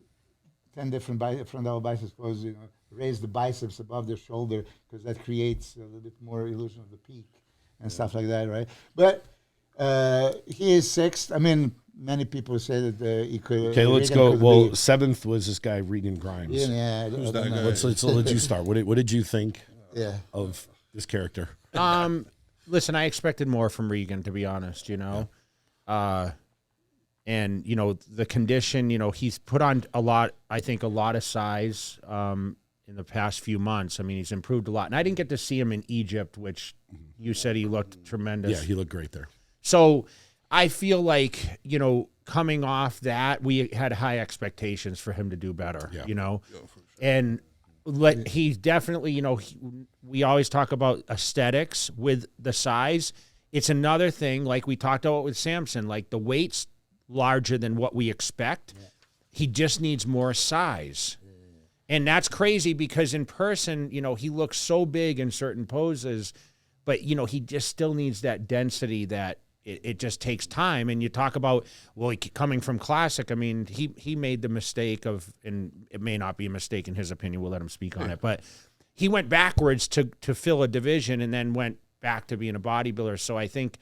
10 different front double biceps poses. Raise the biceps above the shoulder because that creates a little bit more illusion of the peak and stuff like that, right? But he is 6th. Many people say that he could. Okay, let's go. Well, 7th was this guy Regan Grimes. Yeah, Who's that guy? Let's let you start. What did you think Yeah. of this character? Listen, I expected more from Regan, to be honest. And the condition. He's put on a lot of size in the past few months. He's improved a lot, and I didn't get to see him in Egypt, which you said he looked tremendous. Yeah, he looked great there. So I feel like, coming off that, we had high expectations for him to do better, Yeah, for sure. And he's definitely, we always talk about aesthetics with the size. It's another thing, like we talked about with Samson, like the weight's larger than what we expect. Yeah. He just needs more size. Yeah. And that's crazy because in person, he looks so big in certain poses, but, he just still needs that density that it just takes time. And you talk about, coming from Classic, he made the mistake of, and it may not be a mistake in his opinion, we'll let him speak on it, but he went backwards to fill a division and then went back to being a bodybuilder. So I think,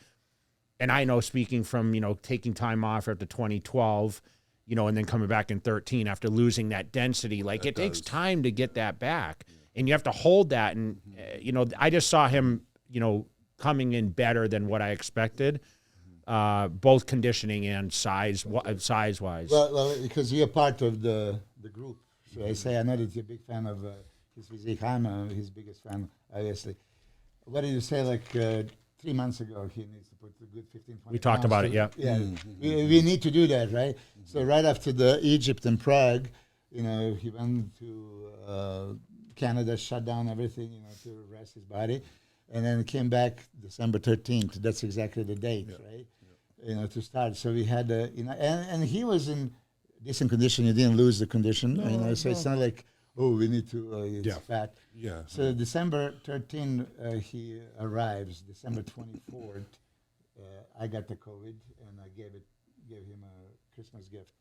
and I know speaking from, taking time off after 2012, and then coming back in 13 after losing that density, it takes time to get that back. And you have to hold that. And, I just saw him, coming in better than what I expected, both conditioning and size-wise. Well, because you're part of the group. So I know that you're a big fan of his physique. I'm his biggest fan, obviously. What did you say, 3 months ago, he needs to put a good 15, 20 We talked about it, yeah. Yeah, we need to do that, right? So right after the Egypt and Prague, he went to Canada, shut down everything, to rest his body. And then came back December 13th. That's exactly the date, right? Yeah. To start. So we had, and he was in decent condition. You didn't lose the condition. So it's not like, oh, we need to, it's fat. Yeah. So December 13, he arrives. December 24th, I got the COVID, and I gave him a Christmas gift.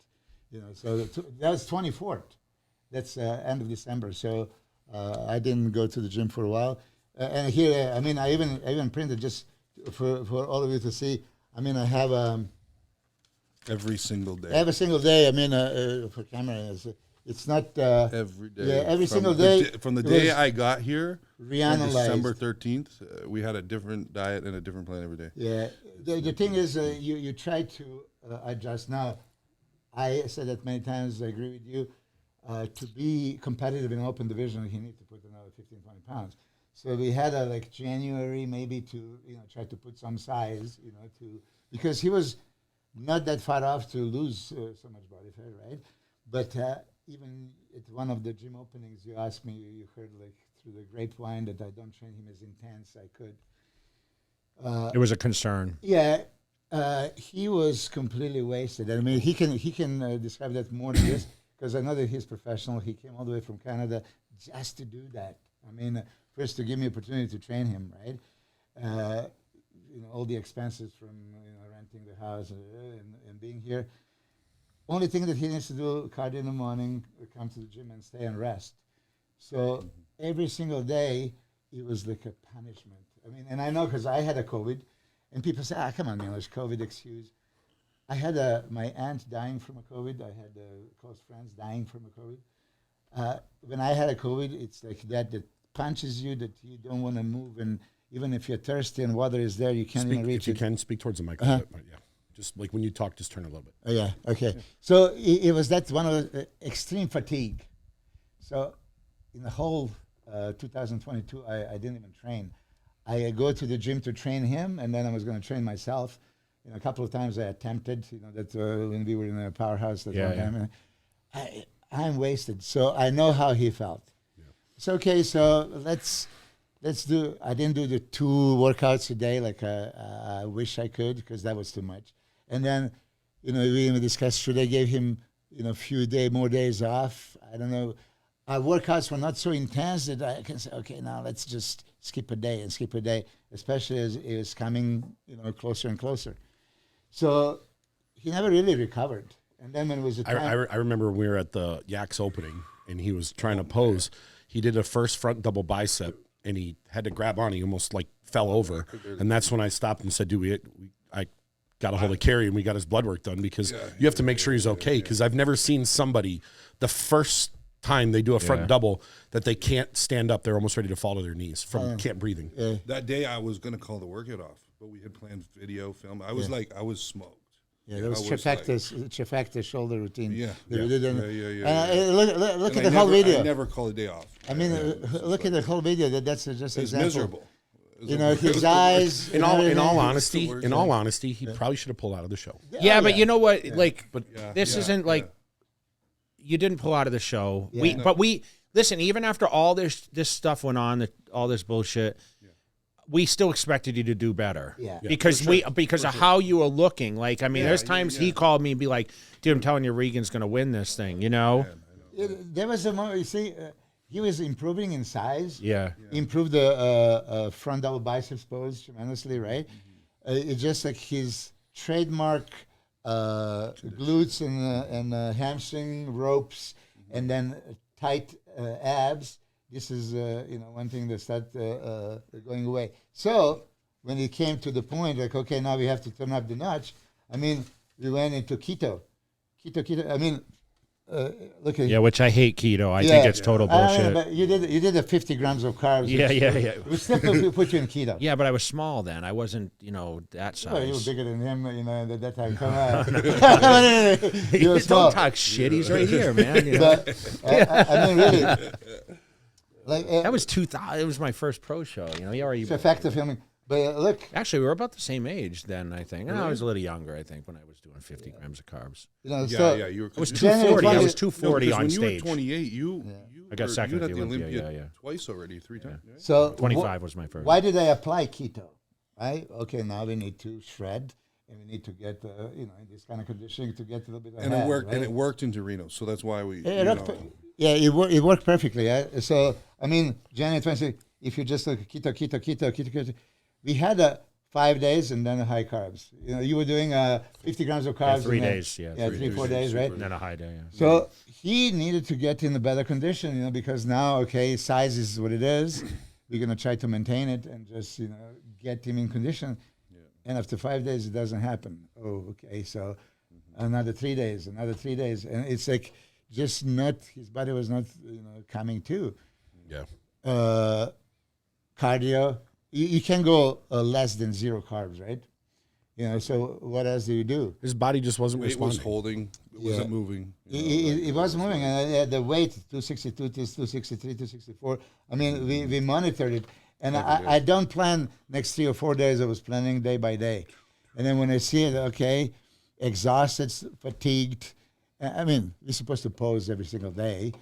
So that was 24th. That's end of December. So I didn't go to the gym for a while. And here, I even printed just for all of you to see. I have Every single day. every single day. For camera, it's not Every day. Yeah, every From single the day. From the it day was I got here, on reanalyzed. December 13th, we had a different diet and a different plan every day. Yeah, the thing is, you try to adjust. Now, I said that many times. I agree with you. To be competitive in open division, you need to put another 15, 20 pounds. So we had January maybe to try to put some size, because he was not that far off to lose so much body fat, right? But even at one of the gym openings, you asked me, you heard through the grapevine that I don't train him as intense I could. It was a concern. Yeah, he was completely wasted. He can describe that more than this, because I know that he's professional. He came all the way from Canada just to do that. First to give me opportunity to train him, right? All the expenses from renting the house and being here. Only thing that he needs to do, cardio in the morning, come to the gym and stay and rest. So every single day, it was like a punishment. And I know because I had a COVID, and people say, come on, Milos, COVID excuse. I had my aunt dying from a COVID. I had close friends dying from a COVID. When I had a COVID, it's like that punches you, that you don't want to move, and even if you're thirsty and water is there, you can't even reach it. If you can, speak towards the mic a little bit, yeah. Just like when you talk, just turn a little bit. Oh, yeah, okay. So it was that one of the extreme fatigue. So in the whole 2022, I didn't even train. I go to the gym to train him, and then I was going to train myself. A couple of times I attempted, that when we were in a powerhouse that one time. I'm wasted, so I know how he felt. Yeah. It's okay, so let's do. I didn't do the 2 workouts a day like I wish I could, because that was too much. And then, we even discussed, should I give him, a few more days off? I don't know. Our workouts were not so intense that I can say, okay, now let's just skip a day, especially as it was coming, closer and closer. So he never really recovered. And then when it was a time... I remember when we were at the Yaks opening, and he was trying to pose. He did a first front double bicep, and he had to grab on. He almost fell over. And that's when I stopped and said, dude, I got a hold of Kerry, and we got his blood work done, because you have to make sure he's okay, because I've never seen somebody, the first time they do a front double, that they can't stand up. They're almost ready to fall to their knees from can't breathing. Yeah. That day I was going to call the workout off, but we had planned video, film. I was I was smoked. Yeah, that was trifecta shoulder routine. Yeah. Look And at the whole video. I never called a day off. Look at the whole video. That's just It's example. miserable. His eyes. In all honesty, he probably should have pulled out of the show. Yeah, but you know what? This isn't you didn't pull out of the show. Yeah. But we listen. Even after all this stuff went on, all this bullshit, we still expected you to do better. Yeah. Because of how you were looking. There's times he called me and be like, "Dude, I'm telling you, Regan's going to win this thing." There was a moment. You see, he was improving in size. Yeah. Improved the front double biceps pose tremendously, right? It's just like his trademark glutes and hamstring ropes, and then tight abs. This is one thing that started going away. So when it came to the point, okay, now we have to turn up the notch. We went into keto. Look at which I hate keto. I think it's total bullshit. But you did the 50 grams of carbs. Yeah. We still put you in keto. Yeah, but I was small then. I wasn't, that size. Well, you were bigger than him, at that time. Come on. You were small. Don't talk shit. He's right here, man. But, really. That was 2000. It was my first pro show. He already. It's effective filming. But look. Actually, we were about the same age then, I think. I was a little younger, I think, when I was doing 50 grams of carbs. You were. I was 240. I was 240 on when stage. You were 28. I got second at at the Olympia. Olympia twice already, 3 times. Right? So 25 was my first. Why did I apply keto? Right? Okay, now we need to shred and we need to get in this kind of conditioning to get a little bit And ahead, it worked, right? and it worked in Torino, so that's why we. It worked perfectly. So I mean, January 20, if you just look keto, we had 5 days and then high carbs. You were doing 50 grams of carbs. 3 days, 4 days, right? And then a high day. Yeah. So he needed to get in a better condition, because now, size is what it is. We're going to try to maintain it and just, get him in condition. Yeah. And after 5 days, it doesn't happen. Oh, okay. So another 3 days. And it's like just his body was not, coming to. Yeah. Cardio. You can go less than 0 carbs, right? So what else do you do? His body just wasn't It responding. was holding. It wasn't moving. It was moving, and the weight 262, 263, 264. I mean, we monitored it, and I don't plan next 3 or 4 days. I was planning day by day, and then when I see it, exhausted, fatigued. I mean, we're supposed to pose every single day,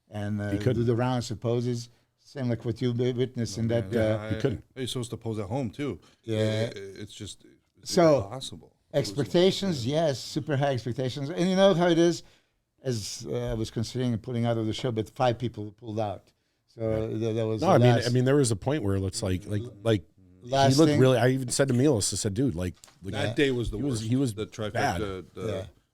and do the rounds of poses. Same like what you witnessed in that. You couldn't. You're supposed to pose at home too. Yeah. It's just impossible. Expectations, yes, super high expectations. And you know how it is, as I was considering pulling out of the show, but 5 people pulled out. So that was no. I mean, there was a point where it's like he looked really. I even said to Milos, I said, dude, like that day was the worst. He was the trifecta.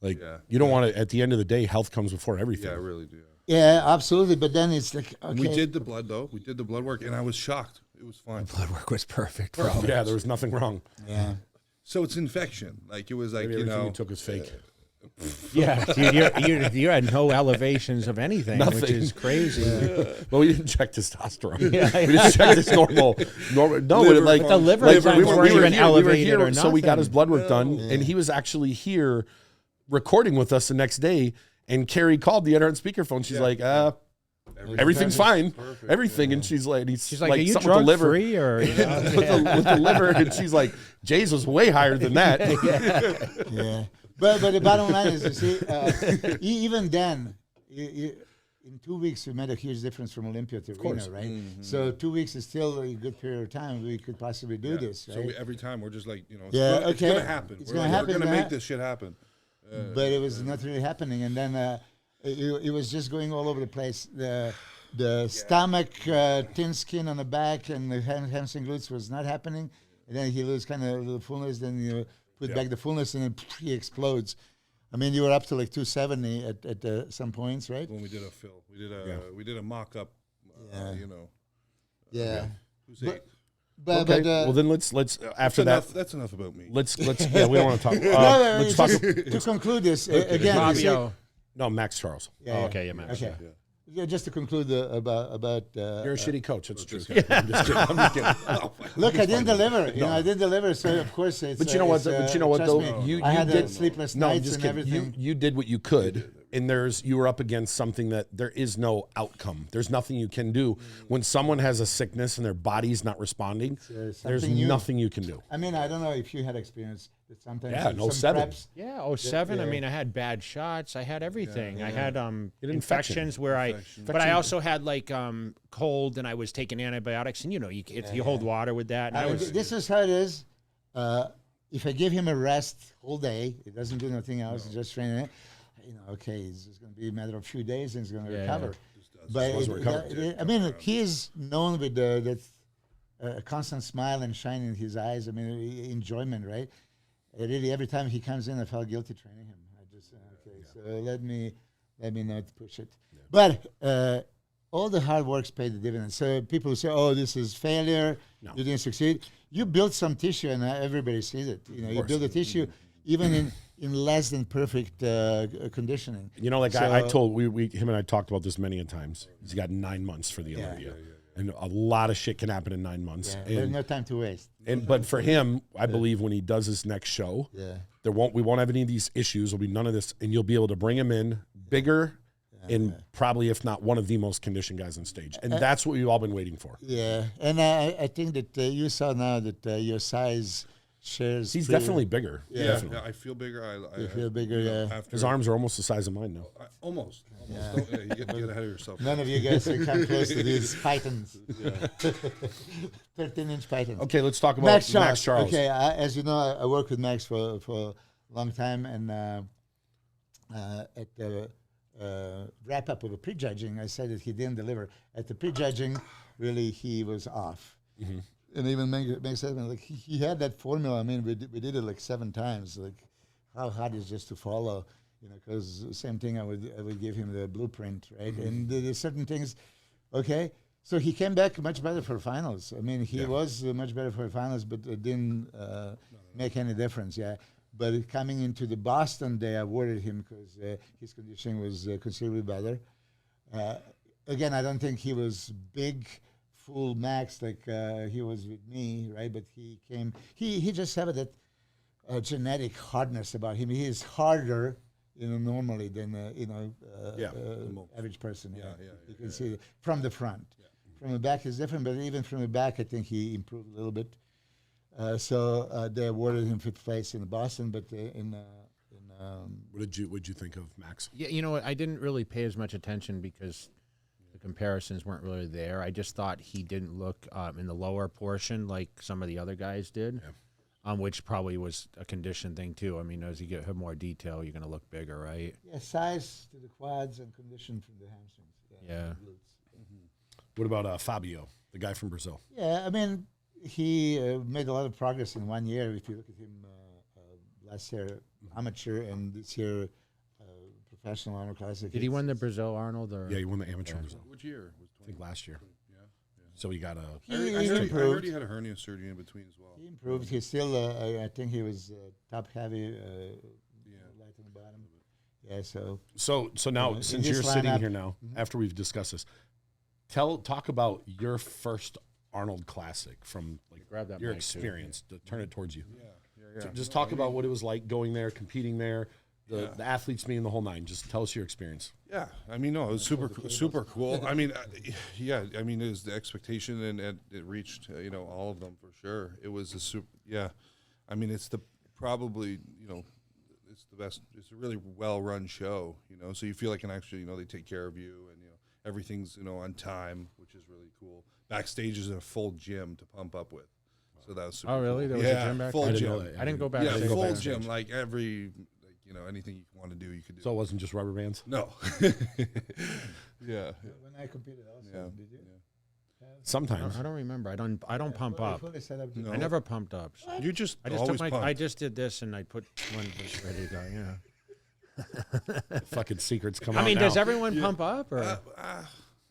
bad. You don't want to. At the end of the day, health comes before everything. Yeah, I really do. Yeah, absolutely. But then it's like, We did the blood though. We did the blood work, and I was shocked. It was fine. Blood work was perfect, bro. Yeah, there was nothing wrong. Yeah. So it's infection. Like it was like Maybe everything he took was fake. Yeah, dude, you had no elevations of anything, which is crazy. Yeah. Well, we didn't check testosterone. We didn't check this normal. No, like the liver weren't even elevated or nothing. So we got his blood work done, and he was actually here recording with us the next day. And Carrie called the other on speakerphone. She's like, everything's fine. Perfect. Everything. And she's like, are you drug free or with the liver? And she's like, Jay's was way higher than that. Yeah. But the bottom line is, you see, even then, in 2 weeks, we made a huge difference from Olympia to Reno, right? Mm-hmm. So 2 weeks is still a good period of time. We could possibly do this, right? So every time we're just like, it's going to happen. We're going to make this shit happen. But it was not really happening, and then it was just going all over the place. The stomach, thin skin on the back, and the hamstring glutes was not happening. And then he loses kind of the fullness. Then you put back the fullness, and then he explodes. I mean, you were up to like 270 at some points, right? When we did a fill, we did a mock up. Yeah. But well, then let's after that. That's enough about me. Let's we don't want to talk. Let's talk to conclude this again. No, Max Charles. Okay, Max. Okay. Yeah, just to conclude about. You're a shitty coach. That's true. I'm just kidding. Look, I didn't deliver. I didn't deliver. So of course it's. But you know what? Though I had sleepless nights and everything. You did what you could. And you were up against something that there is no outcome. There's nothing you can do. When someone has a sickness and their body's not responding, there's nothing you can do. I mean, I don't know if you had experience that sometimes. Yeah, in 07. Yeah, 07. I mean, I had bad shots. I had everything. I had infections where but I also had like cold, and I was taking antibiotics. And you hold water with that. And this is how it is. If I give him a rest whole day, it doesn't do nothing else. It's just training it. It's just going to be a matter of a few days, and he's going to recover. But I mean, he is known with that constant smile and shine in his eyes. I mean, enjoyment, right? Really, every time he comes in, I felt guilty training him. I just so let me not push it. Yeah. But all the hard work's paid the dividends. So people say, "Oh, this is failure. No. You didn't succeed." You built some tissue, and everybody sees it. You build a tissue, even in less than perfect conditioning. I told him and I talked about this many a times. He's got 9 months for the Olympia. And a lot of shit can happen in 9 months. Yeah, there's no time to waste. But for him, I believe when he does his next show, we won't have any of these issues. There'll be none of this, and you'll be able to bring him in bigger and probably, if not, one of the most conditioned guys on stage. And that's what we've all been waiting for. Yeah, and I think that you saw now that your size shares. He's pretty- definitely bigger. Yeah, Definitely. I feel bigger. You feel bigger, yeah. After, His arms are almost the size of mine now. almost. Don't, you get ahead of yourself. None of you guys can come close to these pythons. 13-inch pythons. Okay, let's talk about Max Max Charles. Okay, as you know, I worked with Max for a long time, and at the wrap up of a prejudging, I said that he didn't deliver. At the prejudging, really, he was off. Mm-hmm. And even Max said, like, he had that formula. I mean, we did it like 7 times. Like, how hard is just to follow? You know, because same thing, I would give him the blueprint, right? Mm-hmm. And there's certain things. Okay, so he came back much better for finals. I mean, he was much better for finals, but it didn't make any difference. Yeah, but coming into the Boston, they awarded him because his conditioning was considerably better. Again, I don't think he was big, full max like he was with me, right? But he came. He just had that genetic hardness about him. He is harder, normally than average person. You can see it from the front. From the back is different, but even from the back, I think he improved a little bit. So they awarded him 5th place in Boston, but What did you think of Max? Yeah, you know what? I didn't really pay as much attention because the comparisons weren't really there. I just thought he didn't look in the lower portion like some of the other guys did, which probably was a condition thing too. I mean, as you have more detail, you're going to look bigger, right? yeah, size to the quads and condition from the hamstrings. Yeah. Glutes. What about Fabio, the guy from Brazil? Yeah, I mean, he made a lot of progress in 1 year. If you look at him last year, amateur, and this year, professional Arnold Classic. Did he win the Brazil, Arnold? Or? Yeah, he won the amateur Brazil. Which year? Was I think last year. Yeah. So he got a. He I improved. heard he had a hernia surgery in between as well. He improved. He's still, I think he was top heavy, light on the bottom. Yeah, So now, in since this you're sitting lineup- here now, after we've discussed this, talk about your first Arnold Classic from Grab that your mic, too. experience. To turn it towards you. Yeah. So just talk about what it was like going there, competing there, the athletes being the whole nine. Just tell us your experience. Yeah, I mean, no, it was super cool. I mean, I mean, it was the expectation, and it reached, all of them for sure. It was a super, I mean, it's probably, it's the best. It's a really well-run show, So you feel like actually, they take care of you, and everything's, on time, which is really cool. Backstage is a full gym to pump up with, so that was super. Oh, really? Cool. There was a gym back full there? gym. I didn't go back. Yeah, there. full gym, like anything you want to do, you could do. So it wasn't just rubber bands. No. Yeah. when I competed also, did you? Sometimes. I don't remember. I don't pump up. Fully set up. No. I never pumped up. So. You just I just always took pumped. I just did this and I put one just ready to go. Yeah. Fucking secrets come I out mean, now. does everyone pump up or?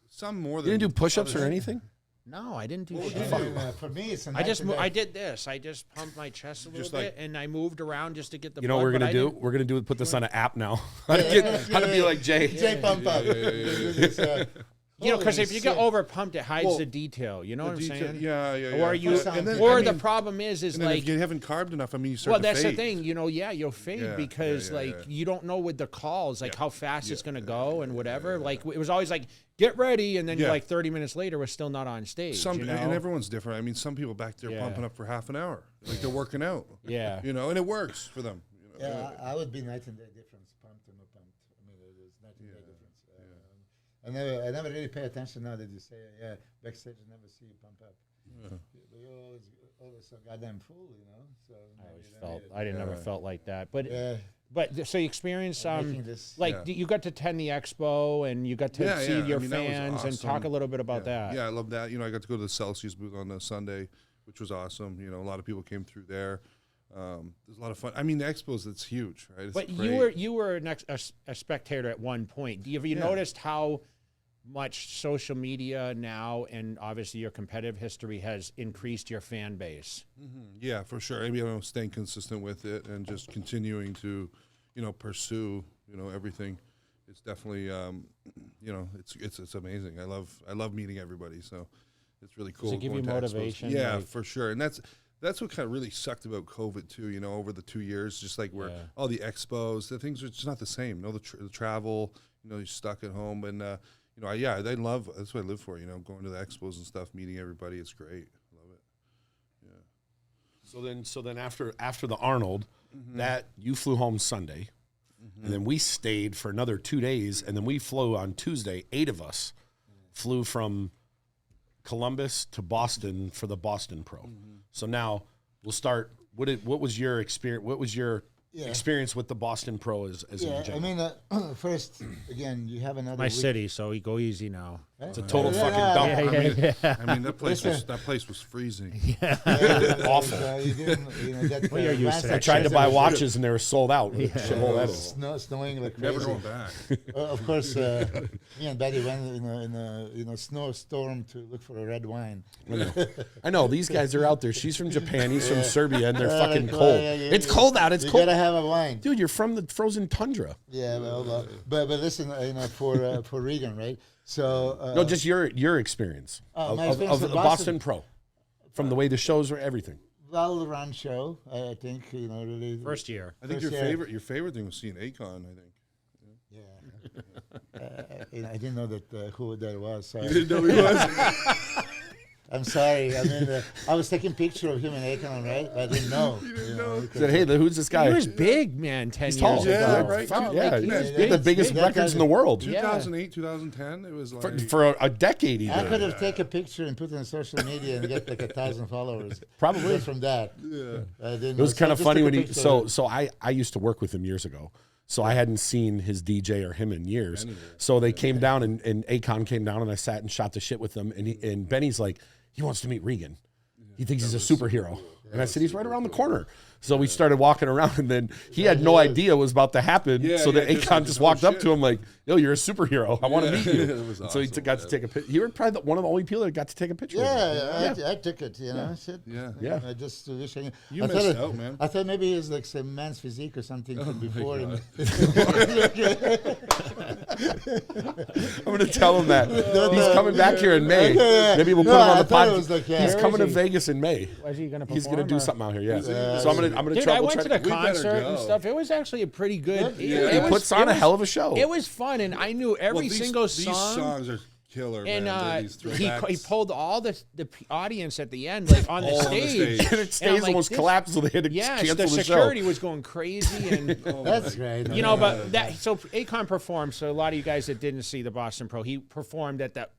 Some more You than didn't do push-ups or others. anything? No, I didn't do Yeah, shit. for me, it's a I just night to I day. did this. I just pumped my chest a little Just bit and I moved around just to get the. You know what blood, we're but gonna I do? didn't- We're gonna put this on an app now. How to be like Jay. Jay pump up. You know, because if you get Holy over pumped, it hides Well, the detail. You know what I'm saying? Yeah. Or you, And then- or I the mean, problem is and then like. if you haven't carved enough, I mean, you start Well, to that's fade. the thing, you'll fade Yeah, because yeah, like yeah. you don't know with the calls like how fast it's gonna go and whatever. Like it was always like get ready, and then Yeah. like 30 minutes later we're still not on stage. And everyone's different. I mean, some people back there Yeah. pumping up for half an hour, like they're working out. Yeah. And it works for them. Yeah, I would be night and day difference, pumped or no pumped. I mean, there's night and day difference. I never really pay attention now that you say, backstage I never see you pump up. You're always so goddamn full, So I never felt like that, but Yeah. but so you experienced Making this- like you got to attend the expo and you got to Yeah, see yeah. your I mean, that was fans and talk a awesome. little bit about that. Yeah, I love that. I got to go to the Celsius booth on a Sunday, which was awesome. A lot of people came through there. There's a lot of fun. I mean, the expos, it's huge, right? It's But great. you were a spectator at one point. Have you noticed how much social media now and obviously your competitive history has increased your fan base? Yeah, for sure. I mean, staying consistent with it and just continuing to, pursue, everything. It's definitely, it's amazing. I love meeting everybody. So it's really cool. Does it give you going to expos. motivation? Yeah, like- for sure. And that's what kind of really sucked about COVID too. Over the 2 years, just like where all the expos, the things are just not the same. The travel, you're stuck at home, and I love. That's what I live for. Going to the expos and stuff, meeting everybody. It's great. I love it. Yeah. So then after the Arnold, that you flew home Sunday, and then we stayed for another 2 days, and then we flew on Tuesday. 8 of us flew from Columbus to Boston for the Boston Pro. So now we'll start. What was your experience? What was your experience with the Boston Pro as in general? I mean, first, again, you have another My week. city, so you go easy now. It's a total fucking dump. I mean, that place was freezing. Awful. You didn't, that, Well, you're used to I that. tried to buy watches and they were sold out. Shithole that is. snowing like crazy. Never going back. Of course, me and Betty went in a snowstorm to look for a red wine. I know these guys are out there. She's from Japan. He's from Serbia, and they're fucking cool. cold. Yeah. It's cold out. It's You cold, gotta have a wine. dude. You're from the frozen tundra. Yeah, but listen, for Regan, right? So No, just your experience of my experience the with Boston Pro, from the way the shows were, everything. well-run show. I think really. First year. I think First your favorite thing was seeing Akon. I think. Yeah, I didn't know that who that was. So You didn't know he was. I'm sorry. I mean, I was taking picture of him and Akon, right? I didn't know. Said, hey, who's this guy? He was big, man, 10 He's years tall. Yeah, ago. right. Felt Yeah, like he he was had the biggest big. records in the world 2008, 2010. It was like for a decade. He I did. could have taken a picture and put it on social media and get like 1,000 followers. Probably. Just from that. Yeah. I didn't It was know. kind So of just funny took a when he. picture. So I used to work with him years ago. So I hadn't seen his DJ or him in years. So they came down and Akon came down and I sat and shot the shit with them. And Benny's like, he wants to meet Regan. He thinks he's a superhero. And I said, he's right around the corner. So we started walking around, and then he had no idea what was about to happen. Yeah, so then yeah, Akon just walked up to him like, yo, you're a superhero. I want to meet you. It was And so he awesome, got to take a picture. You were probably one of the only people that got to take a picture with him. Yeah, I took it, I said, Yeah. I just wish I knew. You I missed thought out, man. I thought maybe it's like some man's physique or something from before. I'm going to tell him that. He's coming back here in May. Maybe we'll put him on the thought it podcast. was like, He's where coming to is he? Vegas in May. Was he going to He's going to do something out here, yeah. So I'm going to Dude, try. I went to the we better concert and go. stuff. It was actually a pretty good. He puts on a hell of a show. It was fun, and I knew every single These song. songs are killer, And man. These he throwbacks. pulled all the audience at the end, like on the All on the stage. stage. And it And I'm stays like, almost this- collapsed, so they had to Yeah, cancel the the show. security was going crazy, and That's great. you know, but that so Akon performed. So a lot of you guys that didn't see the Boston Pro, he performed at that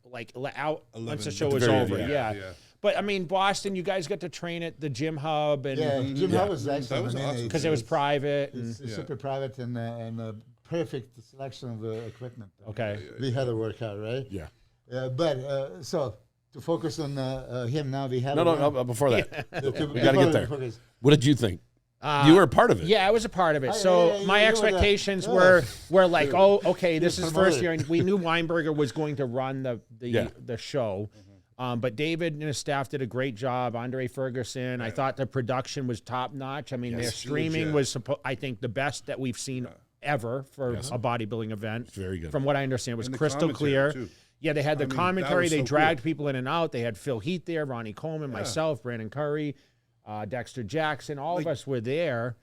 out once the show was very over. end, Yeah. yeah. But I mean, Boston, you guys got to train at the gym hub, and Yeah, Jim Hub was excellent. That was I mean, awesome. because it was private. And, It's super private and a perfect selection of equipment. okay. We had to work out, right? Yeah. But so to focus on him now, we have No, before that. we gotta get there. What did you think? You were a part of it. Yeah, I was a part of it. Oh, So yeah, my you were the- expectations yeah. were like, oh, okay, this is promoted. first year, and we knew Weinberger was going to run Yeah. the show. But David and his staff did a great job. Andre Ferguson, I thought the production was top notch. I mean, their streaming was, I think, the best that we've seen ever for a bodybuilding event. Very good. From what I understand, it was And the crystal commentary, clear. too. Yeah, they had the I mean, that commentary. was They so dragged cool. people in and out. They had Phil Heath there, Ronnie Coleman, myself, Brandon Curry, Dexter Jackson. All of us were there,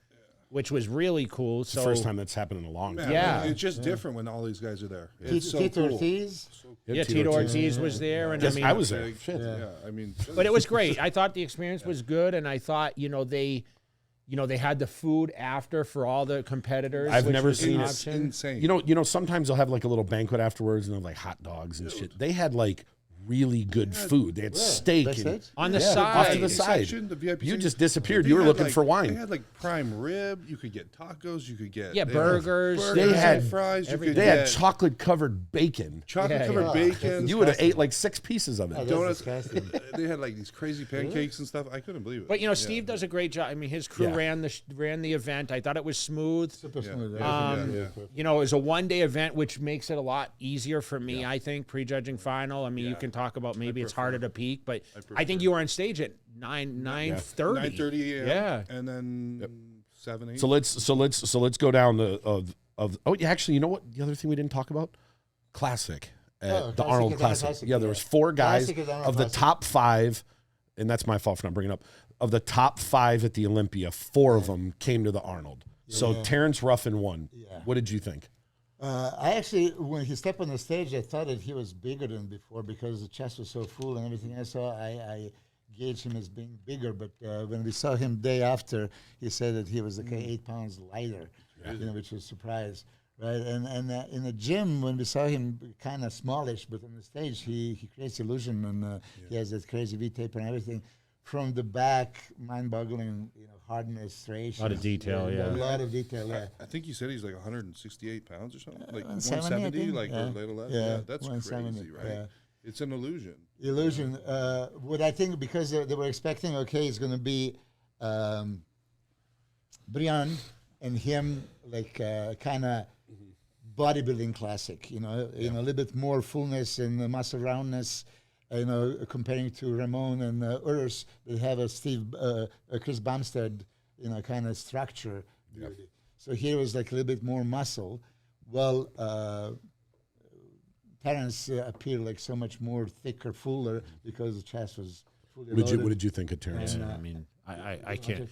which was really cool. So First time that's happened in a long time. Yeah. It's just different when all these guys are there. It's so Tito cool. Ortiz. yeah, Tito Ortiz was there, and Yes, I mean, I was there. Big. Shit. Yeah, I mean, but it was great. I thought the experience was good, and I thought they had the food after for all the competitors. I've which never was an seen it. it's option. insane. You know, sometimes they'll have like a little banquet afterwards, and they're like hot dogs and shit. They had like really good food. They had steak and Backstage? On the off side. to the side. section, the VIP You section, just disappeared. they You were had, looking like- for wine. They had like prime rib. You could get tacos. You could get Yeah, they had burgers. They had fries. You could They had get chocolate covered bacon. chocolate covered Yeah. bacon. You would have ate like 6 pieces of Oh, it. that's donuts. disgusting. They had like these crazy pancakes and stuff. I couldn't believe it. But Steve does a great job. I mean, his crew Yeah. ran the event. I thought it was smooth. Super smooth. Yeah. It was a one-day event, which makes it a lot easier for me. I think prejudging final. I mean, you can talk about maybe it's harder to peak, but I think you were on stage at 9:30. 9:30 a.m. Yeah. and then 7, 8. So let's go down of oh yeah, actually, you know what? The other thing we didn't talk about? Classic. The Classic Arnold is Classic. Classic, Yeah, there yeah. was 4 guys Classic is Arnold of the Classic. top 5, and that's my fault for not bringing it up. Of the top 5 at the Olympia, 4 of them came to the Arnold. So Terrence Ruffin won. Yeah. What did you think? I actually, when he stepped on the stage, I thought that he was bigger than before because the chest was so full and everything else. So gauge him as being bigger, but when we saw him day after, he said that he was like 8 pounds lighter, which was a surprise. Right, and in the gym, when we saw him kind of smallish, but on the stage, he creates illusion, and he has that crazy V-taper and everything. From the back, mind-boggling, hardness, striations. A lot of detail, A lot of detail, yeah. I think you said he's like 168 pounds or something, like 170, 170, like or little less. Yeah, that's crazy, right? Yeah. It's an illusion. Illusion. What I think, because they were expecting, it's going to be Brian and him, like kind of bodybuilding classic, a little bit more fullness and muscle roundness, comparing to Ramon and Urs, they have a Chris Bumstead, kind of structure. Yep. So here was like a little bit more muscle. Well, Terrence appeared like so much more thicker, fuller, because the chest was fully loaded. What did you think of Terrence? I mean, I can't.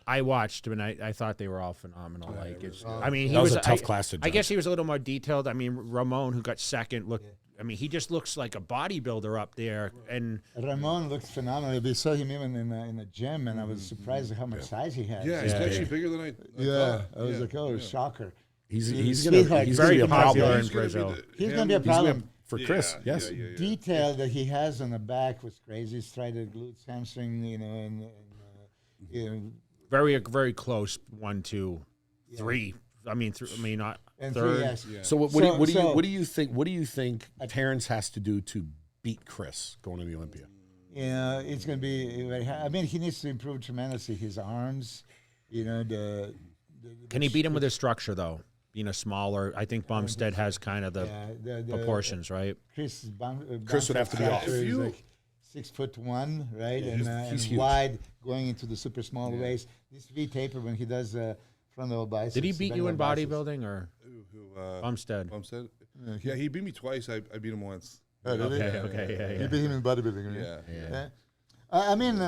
I watched him, and I thought they were all phenomenal. Like, he was a tough class to judge. I guess he was a little more detailed. I mean, Ramon, who got second, looked. I mean, he just looks like a bodybuilder up there. And Ramon looked phenomenal. We saw him even in the gym, and I was surprised at how much size he had. Yeah, he's actually bigger than I thought. I was like, shocker. He's gonna be very a popular problem in Brazil. He's gonna be a problem. For Chris, yes. Detail that he has on the back was crazy. Striated glutes, hamstring, and very, very close. 1, 2, 3. I mean, not and third. 3, yes. So what do you think? What do you think Terrence has to do to beat Chris going to the Olympia? Yeah, it's going to be. I mean, he needs to improve tremendously. His arms, Can he beat him with his structure though? Being a smaller, I think Bumstead has kind of the proportions, right? Chris would have to be off. He's like 6'1", right, and wide, going into the super small waist. This V-taper when he does frontal biceps. Did he beat you in bodybuilding or Bumstead? Bumstead? Yeah, he beat me twice. I beat him once. Okay, You beat him in bodybuilding, right? Yeah. I mean,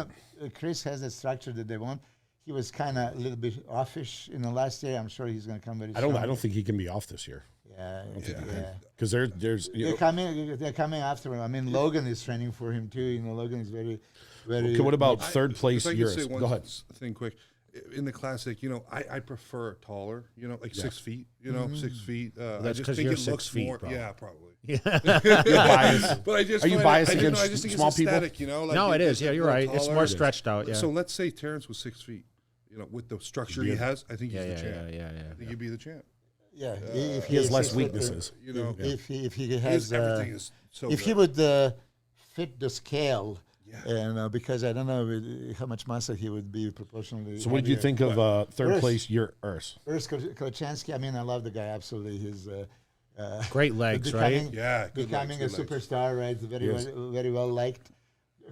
Chris has the structure that they want. He was kind of a little bit offish in the last year. I'm sure he's going to come very strong. I don't think he can be off this year. Yeah. Because there's they're coming after him. I mean, Logan is training for him too. Logan is very. Okay, what about third place years? Go ahead. Thing quick. In the classic, I prefer taller, like 6 feet, 6 feet. That's because you're it 6 looks feet, more. bro. Yeah, probably. You're biased. But I just Are you find biased I just against think small it's aesthetic, people? Like No, it is. Yeah, you're right. It's more stretched out. Yeah. So let's say Terrence was 6 feet. With the structure he has, I think he's the champ. Yeah. I think he'd be the champ. Yeah, if he has less weaknesses. If he has everything is so. If good. he would fit the scale. And because I don't know how much muscle he would be proportionally. So, what did you think of third place? Your Urs Kochansky. I mean, I love the guy absolutely. His great legs, right? Yeah, becoming a superstar, right? Very well liked.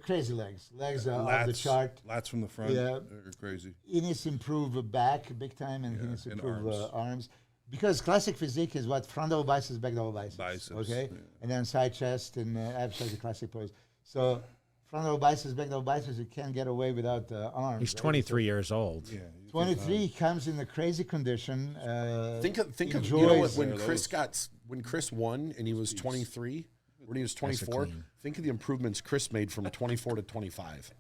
Crazy legs off the chart. Lats from the front. Yeah, they're crazy. He needs to improve back big time, and he needs to improve arms. Because classic physique is what? Front double biceps, back double biceps. Okay, and then side chest and absolutely classic pose. So. Front double biceps, back double biceps, you can't get away without arms. He's 23 years old. Yeah, 23, comes in a crazy condition. Think of when Chris won and he was 23, when he was 24. Think of the improvements Chris made from 24 to 25.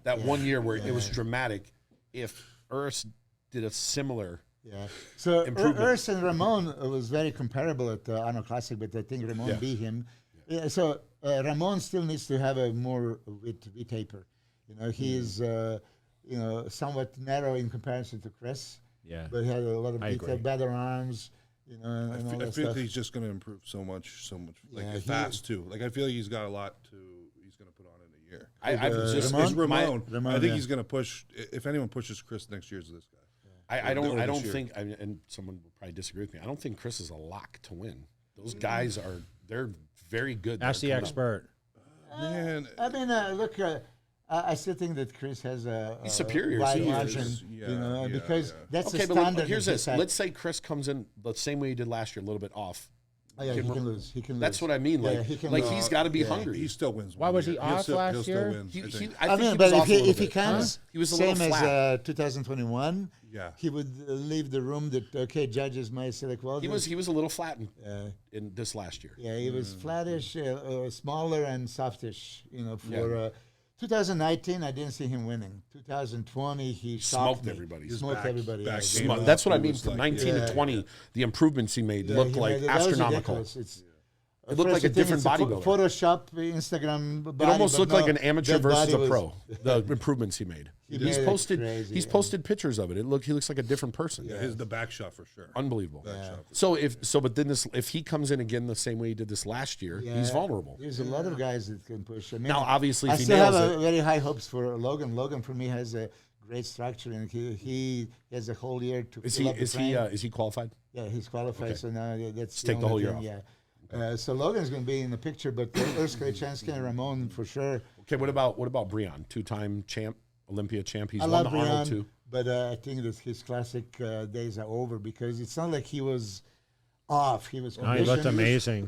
That 1 year where it was dramatic. If Urs did a similar so improvement. Urs and Ramon was very comparable at Arnold Classic, but I think Ramon beat him. So Ramon still needs to have a more V-taper. He is somewhat narrow in comparison to Chris. Yeah, but he had a lot of detail, better arms. I feel like he's just going to improve so much, fast too. Like I feel like he's got a lot he's going to put on in a year. Ramon. I think he's going to push. If anyone pushes Chris next year, it's this guy. I don't think, and someone will probably disagree with me. I don't think Chris is a lock to win. Those guys they're very good. Ask the expert. Man, I mean, look, I still think that Chris has he's superior. Wide margin, because that's the standard. But here's this. Let's say Chris comes in the same way he did last year, a little bit off. He can lose. That's what I mean. He's got to be hungry. He still wins. Why was he off last year? I mean, but if he comes he was a little same flat. as 2021, he would leave the room that judges might say like, well, he was a little flat in this last year. Yeah, he was flattish, smaller and softish. 2019, I didn't see him winning. 2020, he shocked Smoked me. everybody. He smoked everybody. back else. game up. That's what I He mean. was From like- 19 to 20, the improvements he made Yeah, looked he like made that was astronomical. ridiculous. It looked like a different bodybuilder. Photoshop, Instagram. Body, It almost but looked no, like an amateur that versus body a was- pro. The improvements he made. He He's made it posted. crazy, He's yeah. posted pictures of it. He looks like a different person. Yeah, the back shot for sure. Unbelievable. Back shot for But then if he comes in again the same way he did this last year, he's Yeah. vulnerable. There's a lot of guys that can push. I mean, Now, obviously, I if he still have nails it, very high hopes for Logan. Logan, for me, has a great structure, and he has a whole year to. is fill up the is he qualified? Yeah, he's qualified. Okay. So now that's take the whole year thing, Yeah. So Logan's going to be in the picture, but there's great chance Ken Ramon for sure. Okay, what about Breon, 2-time champ, Olympia champ? He's I won love the Arnold Brian, too. but I think that his classic days are over because it's not like he was off. He was Oh, he looked conditioned. amazing.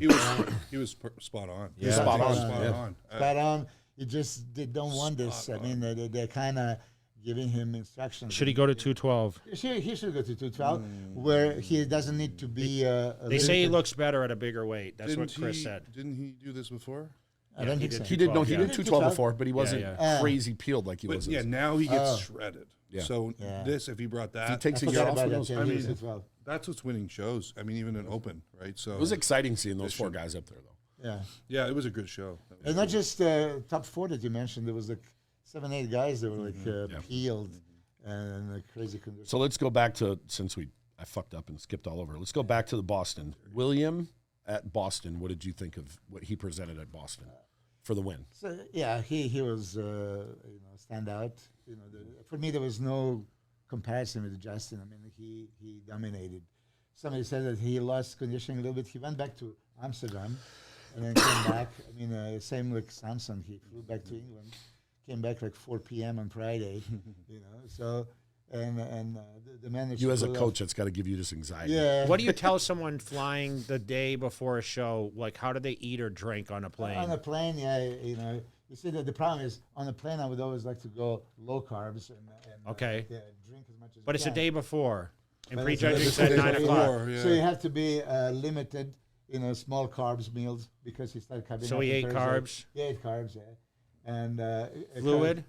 he was spot on. Yeah. Spot on. Spot Yeah. on. Spot on. They don't want this. I mean, they're kind of giving him instructions. Should he go to 212? He should go to 212, where he doesn't need to be. They say he looks better at a bigger weight. That's Didn't what Chris he, said. Didn't he do this before? I don't he think so. did He did 212, 212 yeah. before, but he wasn't yeah. crazy peeled like he But was. yeah, now he gets Oh. shredded. Yeah. So Yeah. if he brought that, If he takes I a year forgot off, about who that. knows? Yeah, I he mean, was 212. that's what's winning shows. I mean, even an open, right? So It was exciting seeing those four guys up there, though. Yeah. yeah, it was a good show. And not just top four that you mentioned. There was like 7, 8 guys that were like peeled and crazy conditions. So let's go back to I fucked up and skipped all over. Let's go back to the Boston. William at Boston. What did you think of what he presented at Boston for the win? So yeah, he was stand out. For me there was no comparison with Justin. I mean he dominated. Somebody said that he lost conditioning a little bit. He went back to Amsterdam and then came back. I mean same like Samson. He flew back to England, came back like 4 p.m. on Friday. So and the manager. You as a coach, that's got to give you this anxiety. Yeah. What do you tell someone flying the day before a show? Like, how do they eat or drink on a plane? On a plane, yeah, you see that the problem is on a plane I would always like to go low carbs and Okay. drink as much as. But you it's a can. day before. And But prejudging it's said a 9 day o'clock. before. Yeah. So you have to be limited, small carbs meals because he started coming. So he ate carbs? He ate carbs, yeah, and Fluid?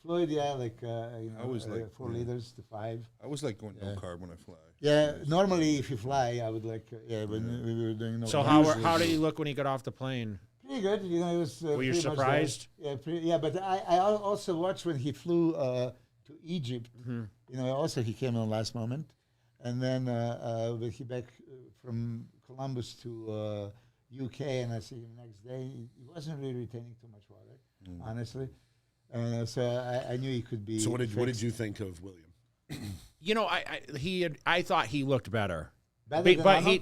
Fluid, yeah, like I was like 4 liters to 5. I was like going no carb when I fly. Yeah, normally if you fly, I would like when we were doing. So how did he look when he got off the plane? Pretty good, it was. Were you pretty much there. surprised? Yeah, but I also watched when he flew to Egypt. Also he came on last moment, and then when he back from Columbus to UK, and I see him next day. He wasn't really retaining too much water, honestly. So I knew he could be. So what did fixed. you think of William? I thought he looked better. Better But than Arnold?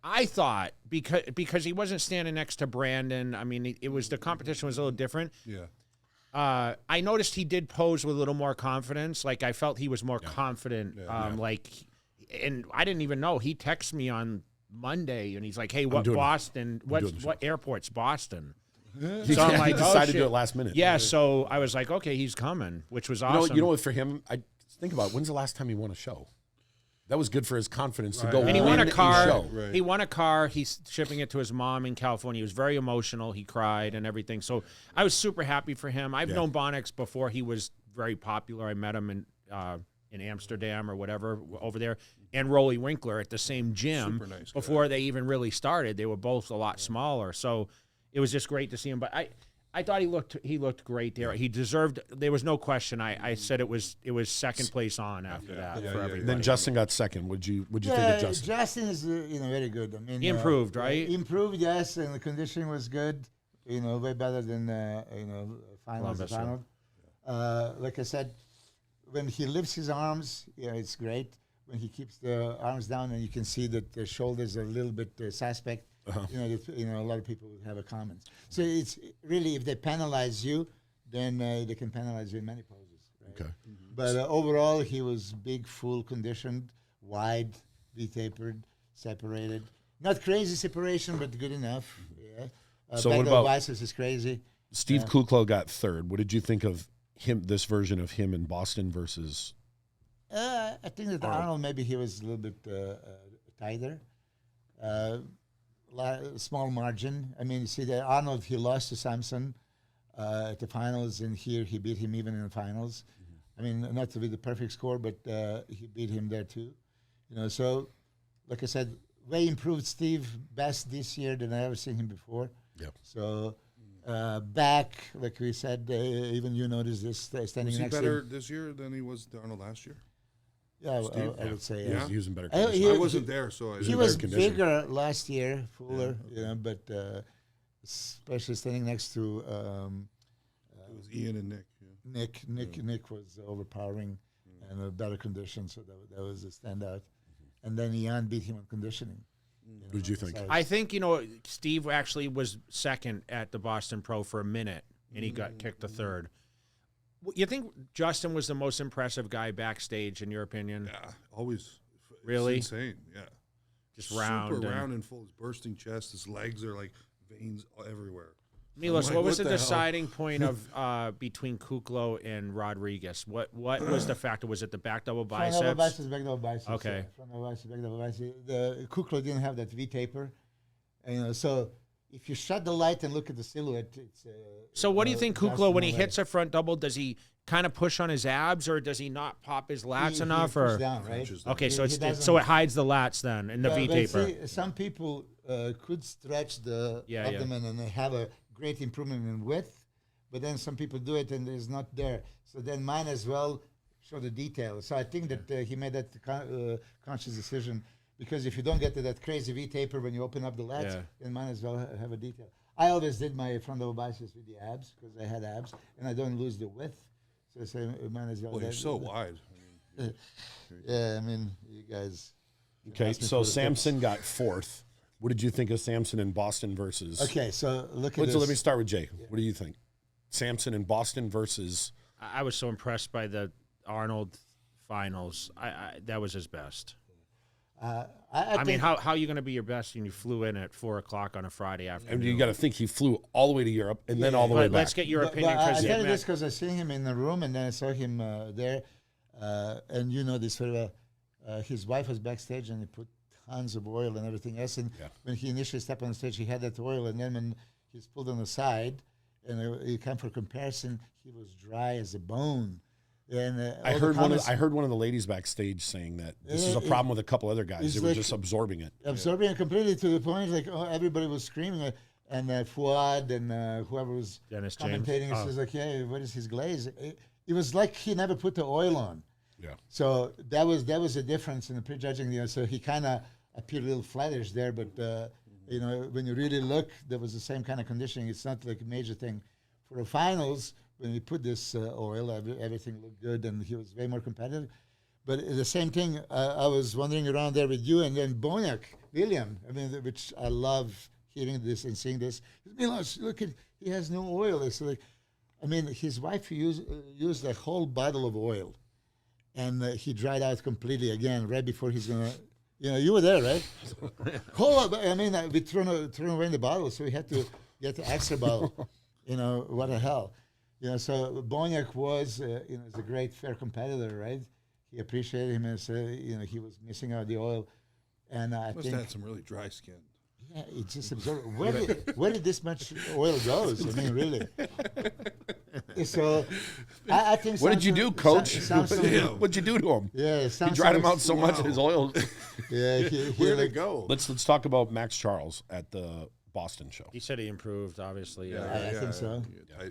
I thought because he wasn't standing next to Brandon. I mean, it was the competition was a little different. Yeah. I noticed he did pose with a little more confidence. Like I felt he was more confident. And I didn't even know. He texted me on Monday and he's like, "Hey, what doing it. Boston? doing the What airport's Boston?" He So I'm like, oh, decided to do shit. it last minute. Yeah, so I was like, "Okay, he's coming," which was awesome. You know what? For him, I think about when's the last time he won a show. That was good for his confidence to go. And he win won a car. show. Right. He won a car. He's shipping it to his mom in California. He was very emotional. He cried and everything. So I was super happy for him. I've known Bonix before he was very popular. I met him in Amsterdam or whatever over there, and Rolly Winkler at the same gym Super nice guy. before they even really started. They were both a lot smaller. So it was just great to see him. But I thought he looked great there. He deserved. There was no question. I said it was second place on after that for everybody. Then Justin got second. What'd you think of Justin? Justin is very good. I mean, He improved, right? He improved, yes, and the conditioning was good. Way better than finals Columbus, at Arnold. Like I said, when he lifts his arms, it's great. When he keeps the arms down, and you can see that the shoulders are a little bit suspect. A lot of people would have a comment. So it's really, if they penalize you, then they can penalize you in many poses. Right? Okay. But overall, he was big, full conditioned, wide, V-tapered, separated. Not crazy separation, but good enough. Yeah. So back what to about- biceps is crazy. Steve Kuklo got third. What did you think of him? This version of him in Boston versus? I think that Arnold, maybe he was a little bit tighter. Small margin. I mean, you see that Arnold, he lost to Samson. at the finals, and here he beat him even in the finals. I mean, not to be the perfect score, but he beat him there too. You know, so like I said, way improved Steve best this year than I ever seen him before. Yep. So back, like we said, even you noticed this standing Was he next to better him. this year than he was to Arnold last year? Yeah, Steve? I would say. Yeah. He was in better I- condition. I wasn't there, so I He didn't- was condition. bigger last year, fuller, you know, but especially standing next to it was Ian and Nick. Yeah. Nick was overpowering and a better condition, so that was a standout. And then Ian beat him on conditioning. What did you think? I think, Steve actually was second at the Boston Pro for a minute, and he got kicked to third. You think Justin was the most impressive guy backstage, in your opinion? Yeah, always. Really? It's insane. Yeah, Just round. super and- round and full. His bursting chest. His legs are like veins everywhere. Milos, I'm what like, was what the the hell? deciding point of between Kuklo and Rodriguez? What was the factor? Was it the back double Front double biceps? biceps, back double biceps. Okay. Yeah. Front double biceps, back double biceps. The Kuklo didn't have that V taper, and, so if you shut the light and look at the silhouette, it's. So what do you think, Justin Kuklo, when he O'Leary. hits a front double, does he kind of push on his abs, or does he not pop his lats He enough? pushes Or down, right? Punches down. okay, so He doesn't- so it hides the lats then in the Yeah, V but taper. see, some people could stretch the Yeah, yeah. abdomen and they have a great improvement in width, but then some people do it and it's not there. So then mine as well show the detail. So I think that he made that conscious decision, because if you don't get to that crazy V taper when you open up the lats, Yeah. then mine as well have a detail. I always did my front double biceps with the abs because I had abs and I don't lose the width. So I say mine as well. Well, you're that- so wide. I mean, Yeah, I mean, you guys. Okay, asked me so for the Samson got fourth. What did you think of Samson in Boston versus? Okay, so look at So this. let me start with Jay. What do you think? Samson in Boston versus. I was so impressed by the Arnold finals. That was his best. I mean, think- how are you going to be your best when you flew in at 4 o'clock on a Friday And afternoon? you got to think he flew all the way to Europe and then all the way But back. let's get your But opinion. I Because tell you this because I seen him in the room and then I saw him there, and you know this very well. His wife was backstage and he put tons of oil and everything else. And Yeah. when he initially stepped on stage, he had that oil, and then when he's pulled on the side, and he came for comparison, he was dry as a bone. And I all the heard comments- one of the ladies backstage saying that this is a It- problem with a couple other guys. it's They were like- just absorbing it. absorbing it completely to the point like everybody was screaming, and Fuad and whoever was Dennis James. commentating Oh. says like, "Hey, what is his glaze?" It was like he never put the oil on. Yeah. So that was a difference in the prejudging. So he kind of appeared a little flattish there, but when you really look, there was the same kind of conditioning. It's not like a major thing. For the finals, when we put this oil, everything looked good, and he was way more competitive. But the same thing, I was wandering around there with you, and then Boniak, William, which I love hearing this and seeing this. Milos, look at, he has no oil. It's like, his wife used a whole bottle of oil, and he dried out completely again right before he's gonna. You were there, right? We threw away the bottle, so we had to get the extra bottle. What the hell? So Boniak was, is a great fair competitor, right? He appreciated him as, he was missing out the oil, and I must think have had some really dry skin. yeah, it just absorbed. Where did this much oil goes? Really. So I think. What did you do, Coach? Samson, What'd you do to him? yeah, He Samson dried him was- out so much his oil. Yeah, he Where'd like, it go? Let's talk about Max Charles at the Boston show. he said he improved, obviously. I think so.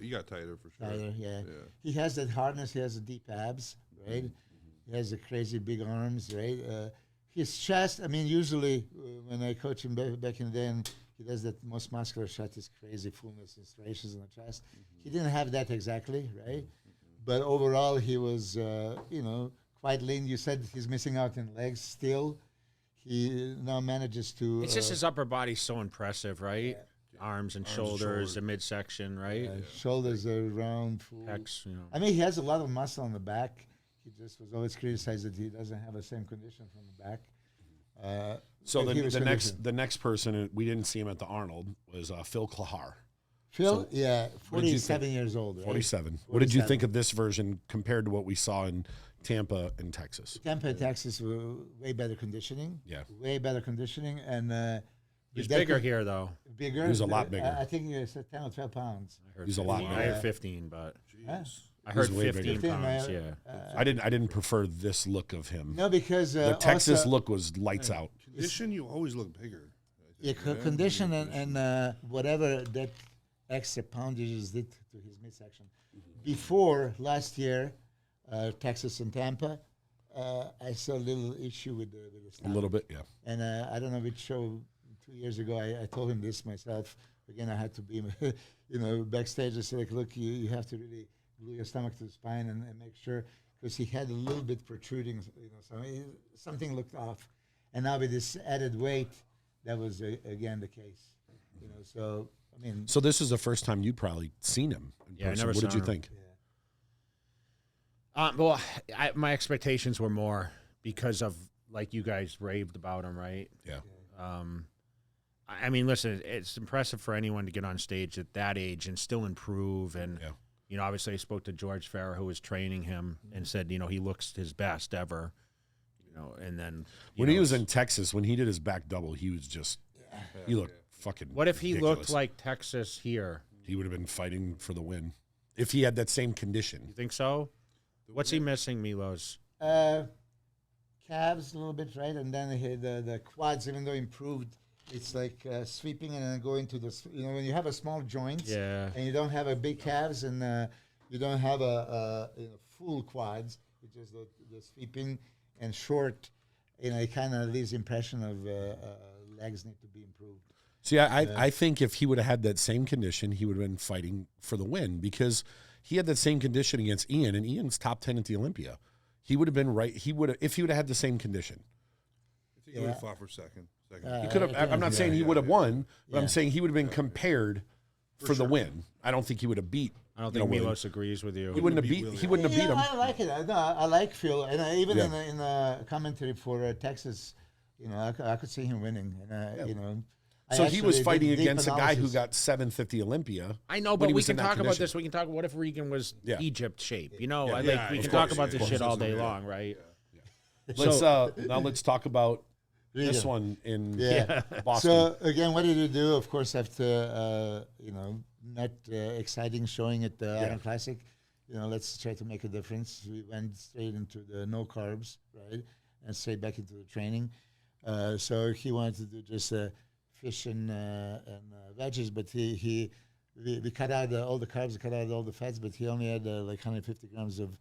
You got tighter for sure. Tyler, yeah. He has that hardness. He has the deep abs, right? He has the crazy big arms, right? His chest. Usually when I coach him back in the day, and he does that most muscular shot, this crazy fullness and striations in the chest. He didn't have that exactly, right? But overall, he was, quite lean. You said he's missing out in legs still. He now manages to. It's just his upper body's so impressive, right? Arms and shoulders, the midsection, right? shoulders are round, full. Pecs, He has a lot of muscle on the back. He just was always criticized that he doesn't have the same condition from the back. So He was the conditioned. next person, we didn't see him at the Arnold, was Phil Klahar. Phil, So, yeah, what did you 47 think? years old, right? 47. What did you 47. think of this version compared to what we saw in Tampa and Texas? Tampa, Texas, were way better conditioning. Yeah. Way better conditioning. And He's bigger here, though. Bigger? He's a lot bigger. I think he's 10 or 12 pounds. He's a lot I bigger. heard 15, but Huh? I heard way bigger. 15 pounds. Yeah. I didn't prefer this look of him. No, because The Texas also, look was lights out. Condition, you always look bigger. condition and whatever that extra poundages did to his midsection. Before last year, Texas and Tampa, I saw a little issue with the A stomach. little bit, yeah. And I don't know which show 2 years ago, I told him this myself. Again, I had to be, backstage. I said, like, look, you have to really glue your stomach to the spine and make sure, because he had a little bit protruding, so something looked off. And now with this added weight, that was again the case. So I mean. So this is the first time you'd probably seen him in person. I never What saw did you him. think? Well, my expectations were more because of, like, you guys raved about him, right? Yeah. I mean, listen, it's impressive for anyone to get on stage at that age and still improve. And, obviously I spoke to George Farah, who was training him, and said, he looks his best ever. And then When he was in Texas, when he did his back double, he was just, he looked fucking What if he ridiculous. looked like Texas here? He would have been fighting for the win if he had that same condition. You think so? What's he missing, Milos? Calves a little bit, right? And then the quads, even though improved, it's like sweeping and then going to the, when you have a small joint and you don't have a big calves and you don't have a full quads, it's just the sweeping and short, it kind of leaves the impression of legs need to be improved. See, I think if he would have had that same condition, he would have been fighting for the win, because he had that same condition against Ian, and Ian's top 10 at the Olympia. He would have been right. He would have, if he would have had the same condition. I think he would have fought for second. He could have. I'm not saying he would have won, but I'm saying he would have been compared for the win. I don't think he would have beat. I don't think Milos agrees with you. He wouldn't have beat. He wouldn't have beat him. I like it. I like Phil, and even in the commentary for Texas, I could see him winning. And So he was fighting against a guy who got 7th at the Olympia. I know, but we can talk about this. We can talk. What if Regan was Egypt shape? We can talk about this shit all day long, right? Let's now let's talk about this one in Boston. So again, what did you do? Of course, after not exciting showing at the Arnold Classic, let's try to make a difference. We went straight into the no carbs, right, and straight back into the training. So he wanted to do just fish and veggies, but we cut out all the carbs, cut out all the fats, but he only had like 150 grams of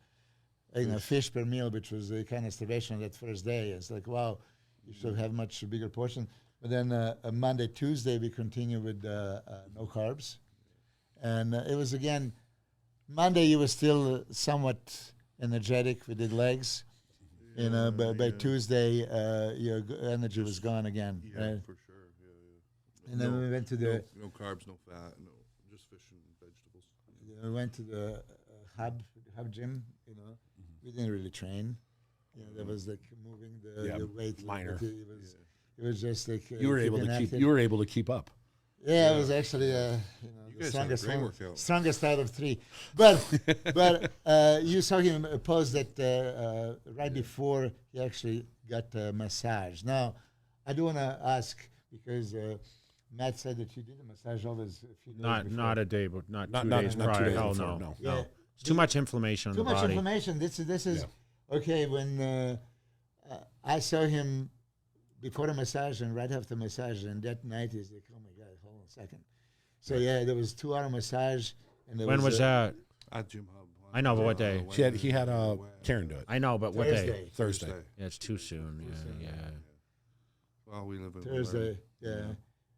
fish per meal, which was a kind of starvation that first day. It's like, wow, you should have much bigger portion. But then Monday, Tuesday, we continue with no carbs. And it was, again, Monday you were still somewhat energetic. We did legs. But by Tuesday, your energy was gone again. Yeah, right? for sure. Yeah. And then we went to the... No carbs, no fat, no, just fish and vegetables. We went to the hub gym, We didn't really train. There was like moving the weight. Minor. It was just like... You were able to keep up. Yeah, it was actually the strongest out of 3. But you saw him pose that right before he actually got a massage. Now, I do want to ask, because Matt said that you did a massage always a few days before. Not a day, but not 2 days not 2 prior. days Hell before, no. Yeah. It's too much inflammation in the body. Too much inflammation. This is okay. When I saw him before the massage and right after massage, and that night he's like, oh my God, hold on a second. So there was 2-hour massage. And When was that? At Gym Hub. I know, but what day? He had Karen do it. I know, but what day? Thursday. Yeah, it's too soon. Yeah. Well, we live in Thursday. Yeah.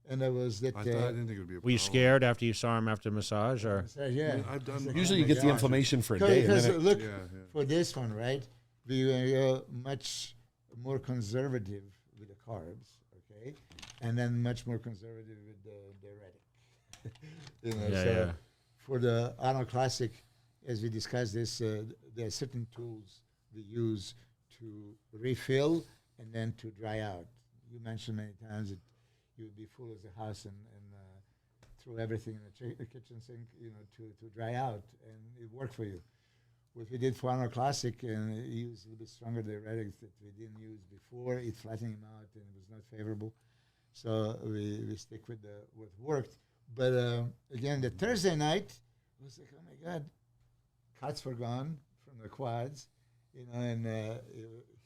And there was that. I didn't think it would be a problem. Were you scared after you saw him after massage, or? Massage, yeah. I've done. Usually you get the inflammation for a day. And Because then look, for this one, right? We were much more conservative with the carbs, okay, and then much more conservative with the diuretic. For the Arnold Classic, as we discussed this, there are certain tools we use to refill and then to dry out. You mentioned many times that you would be full as a house and throw everything in the kitchen sink, to dry out, and it worked for you. What we did for Arnold Classic, and used a little bit stronger diuretics that we didn't use before, it flattened him out and it was not favorable. So we stick with what worked. But again, the Thursday night, I was like, oh my God, cuts were gone from the quads, and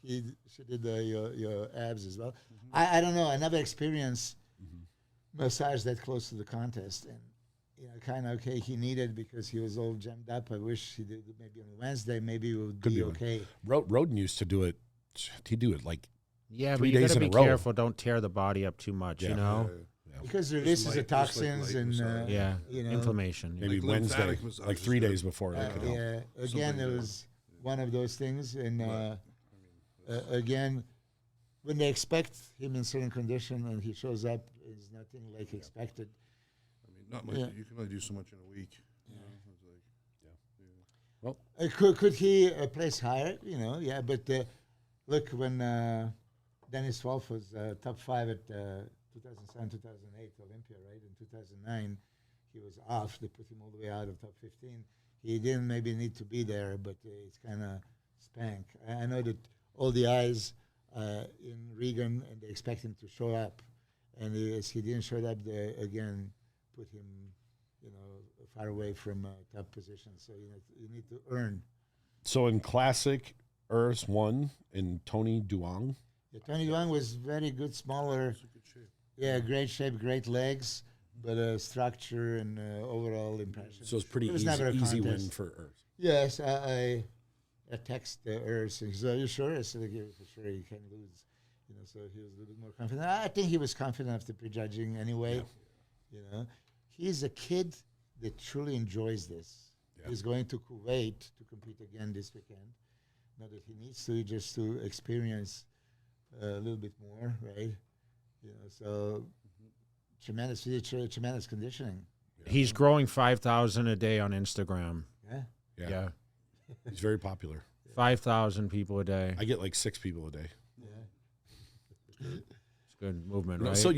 she did your abs as well. I don't know. I never experienced massage that close to the contest, and kind of okay. He needed because he was all jammed up. I wish he did it maybe on Wednesday. Maybe it would be okay. Roden used to do it. He'd do it like 3 days in a row. Be careful. Don't tear the body up too much. Yeah. Because it releases the toxins and inflammation. Maybe like Wednesday, like 3 days before. Again, it was one of those things, and again, when they expect him in certain condition and he shows up, it's nothing like expected. I mean, not much. You can only do so much in a week. Well, could he place higher? Yeah. But look, when Dennis Wolf was top 5 at 2007, 2008 Olympia, right? In 2009, he was off. They put him all the way out of top 15. He didn't maybe need to be there, but it's kind of spank. I know that all the eyes in Regan, and they expect him to show up. And as he didn't show up, they again put him, far away from top position. So you need to earn. So in Classic, Urs won, and Tony Duong. Yeah, Tony Duong was very good, smaller. Good shape. Yeah, great shape, great legs, but structure and overall impression. So it's pretty easy win for Urs. Yes, I text Urs, and he said, "Are you sure?" I said, "Yeah, for sure, you can't lose." So he was a little bit more confident. I think he was confident after prejudging anyway. Yeah. He's a kid that truly enjoys this. Yeah. He's going to Kuwait to compete again this weekend. Not that he needs to, just to experience a little bit more, right? So tremendous future, tremendous conditioning. Yeah. He's growing 5,000 a day on Instagram. Yeah. He's very popular. 5,000 people a day. I get like 6 people a day. It's good movement, right? So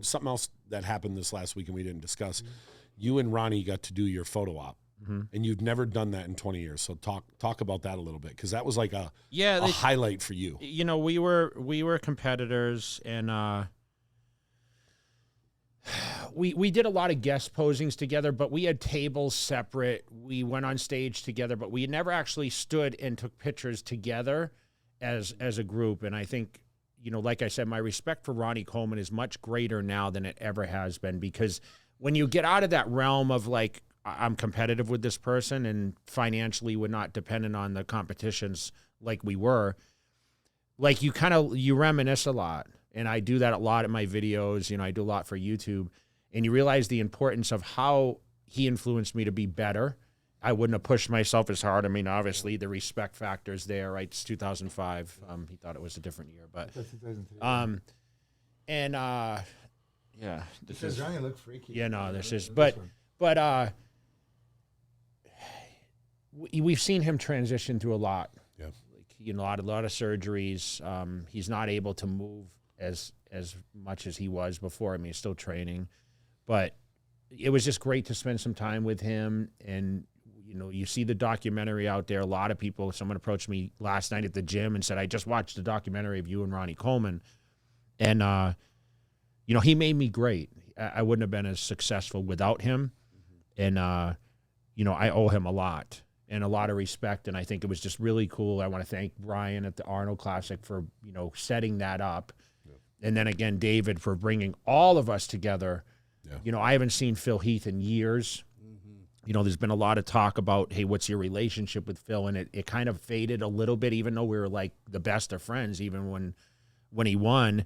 something else that happened this last week and we didn't discuss. You and Ronnie got to do your photo op, and you've never done that in 20 years. So talk about that a little bit, because that was like a highlight for you. We were competitors, and we did a lot of guest posings together, but we had tables separate. We went on stage together, but we never actually stood and took pictures together as a group. And I think, like I said, my respect for Ronnie Coleman is much greater now than it ever has been, because when you get out of that realm of like, I'm competitive with this person and financially we're not dependent on the competitions like we were, like you reminisce a lot. And I do that a lot in my videos. I do a lot for YouTube, and you realize the importance of how he influenced me to be better. I wouldn't have pushed myself as hard. I mean, obviously the respect factor's there, right? It's 2005. He thought it was a different year, but Does Ronnie look freaky? Yeah, no, this is, but we've seen him transition through a lot. Yeah, like, a lot of surgeries. He's not able to move as much as he was before. I mean, he's still training, but it was just great to spend some time with him. And you see the documentary out there. A lot of people. Someone approached me last night at the gym and said, "I just watched the documentary of you and Ronnie Coleman," and he made me great. I wouldn't have been as successful without him, and I owe him a lot and a lot of respect. And I think it was just really cool. I want to thank Brian at the Arnold Classic for setting that up. And then again, David, for bringing all of us together. Yeah. I haven't seen Phil Heath in years. There's been a lot of talk about, hey, what's your relationship with Phil? And it kind of faded a little bit, even though we were like the best of friends, even when he won.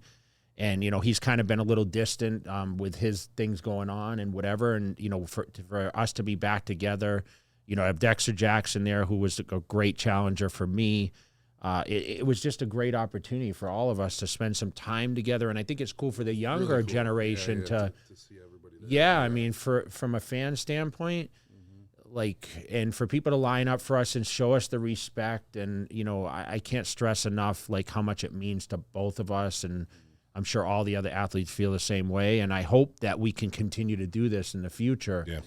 And, he's kind of been a little distant with his things going on and whatever. And, for us to be back together, I have Dexter Jackson there, who was a great challenger for me. It was just a great opportunity for all of us to spend some time together. And I think it's cool for the younger generation to see everybody there. Yeah, I mean, from a fan standpoint, and for people to line up for us and show us the respect. And, I can't stress enough, like, how much it means to both of us. And I'm sure all the other athletes feel the same way. And I hope that we can continue to do this in the future. Yeah.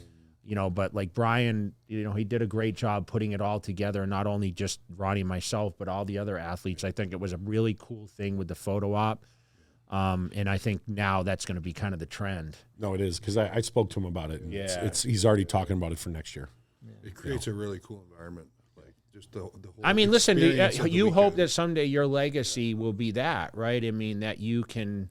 But like Brian, he did a great job putting it all together, not only just Ronnie and myself, but all the other athletes. I think it was a really cool thing with the photo op. And I think now that's going to be kind of the trend. No, it is, because I spoke to him about it. And Yeah. he's already talking about it for next year. It creates a really cool environment. Like just the whole. I mean, listen, experience of the you hope weekend. that someday your legacy will be that, right? I mean, that you can.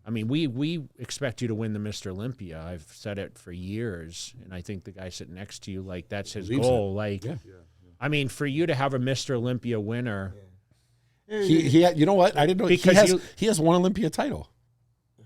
I mean, we expect you to win the Mr. Olympia. I've said it for years, and I think the guy sitting next to you, like, that's his Believes goal. Like, Yeah. I mean, for you to have a Mr. Olympia winner, He you know what? I didn't know Because he has one Olympia title.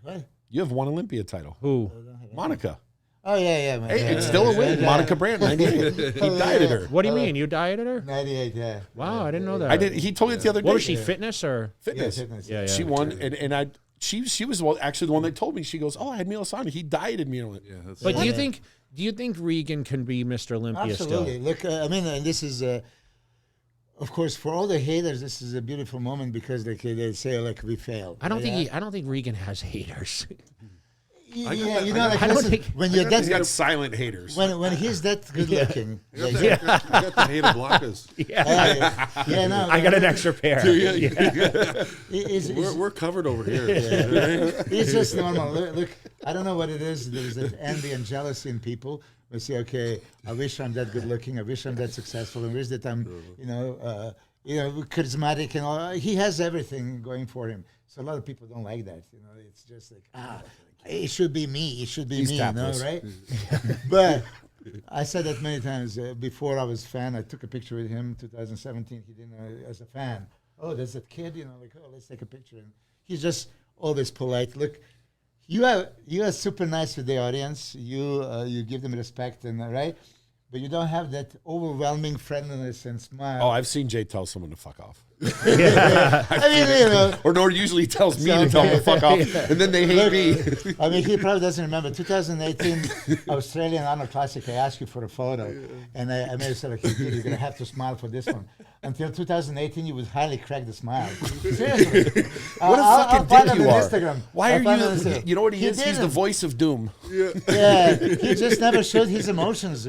What? You have one Olympia title. who? Monica. Oh, yeah. Man. Hey, it's still a win. Monica Brandt, 98. He dieted her. What do you mean? You dieted her? 98, yeah. Wow, I didn't know that. I did. He told me it the other day. What was she, fitness or? Fitness. Yeah, fitness. Yeah, yeah. She won, and she was actually the one that told me. She goes, "Oh, I had Milos Sarcev. He dieted me." Yeah, that's But do you think Regan can be Mr. Olympia Absolutely. still? Look, I mean, and this is, of course, for all the haters, this is a beautiful moment because they say, like, we failed. I don't think Regan has haters. Yeah, I don't think- when you're He's got that, silent haters. when he's that good looking, I got the Hater Blancas. yeah, no, I got an extra pair. We're covered over here. It's just normal. Look, I don't know what it is. There's that envy and jealousy in people. We say, okay, I wish I'm that good looking. I wish I'm that successful. I wish that I'm, charismatic and all. He has everything going for him. So a lot of people don't like that. It's just like, it should be me. It should be He's me, tapless. right? But I said that many times before I was a fan. I took a picture with him 2017. He didn't as a fan. Oh, there's that kid, let's take a picture. And he's just always polite. Look, you are super nice with the audience. You give them respect and right, but you don't have that overwhelming friendliness and smile. Oh, I've seen Jay tell someone to fuck off. I mean, Or Nor usually tells me to tell him to fuck off, and then they hate me. I mean, he probably doesn't remember. 2018 Australian Arnold Classic, I asked you for a photo, and I made a say, like, you're going to have to smile for this one. Until 2018, you would hardly crack the smile. Seriously. What a I'll fucking find dick him you on are. Instagram. Why I'll are find him on you? Instagram. You know what he is? He's the didn't. voice of doom. Yeah, he just never showed his emotions,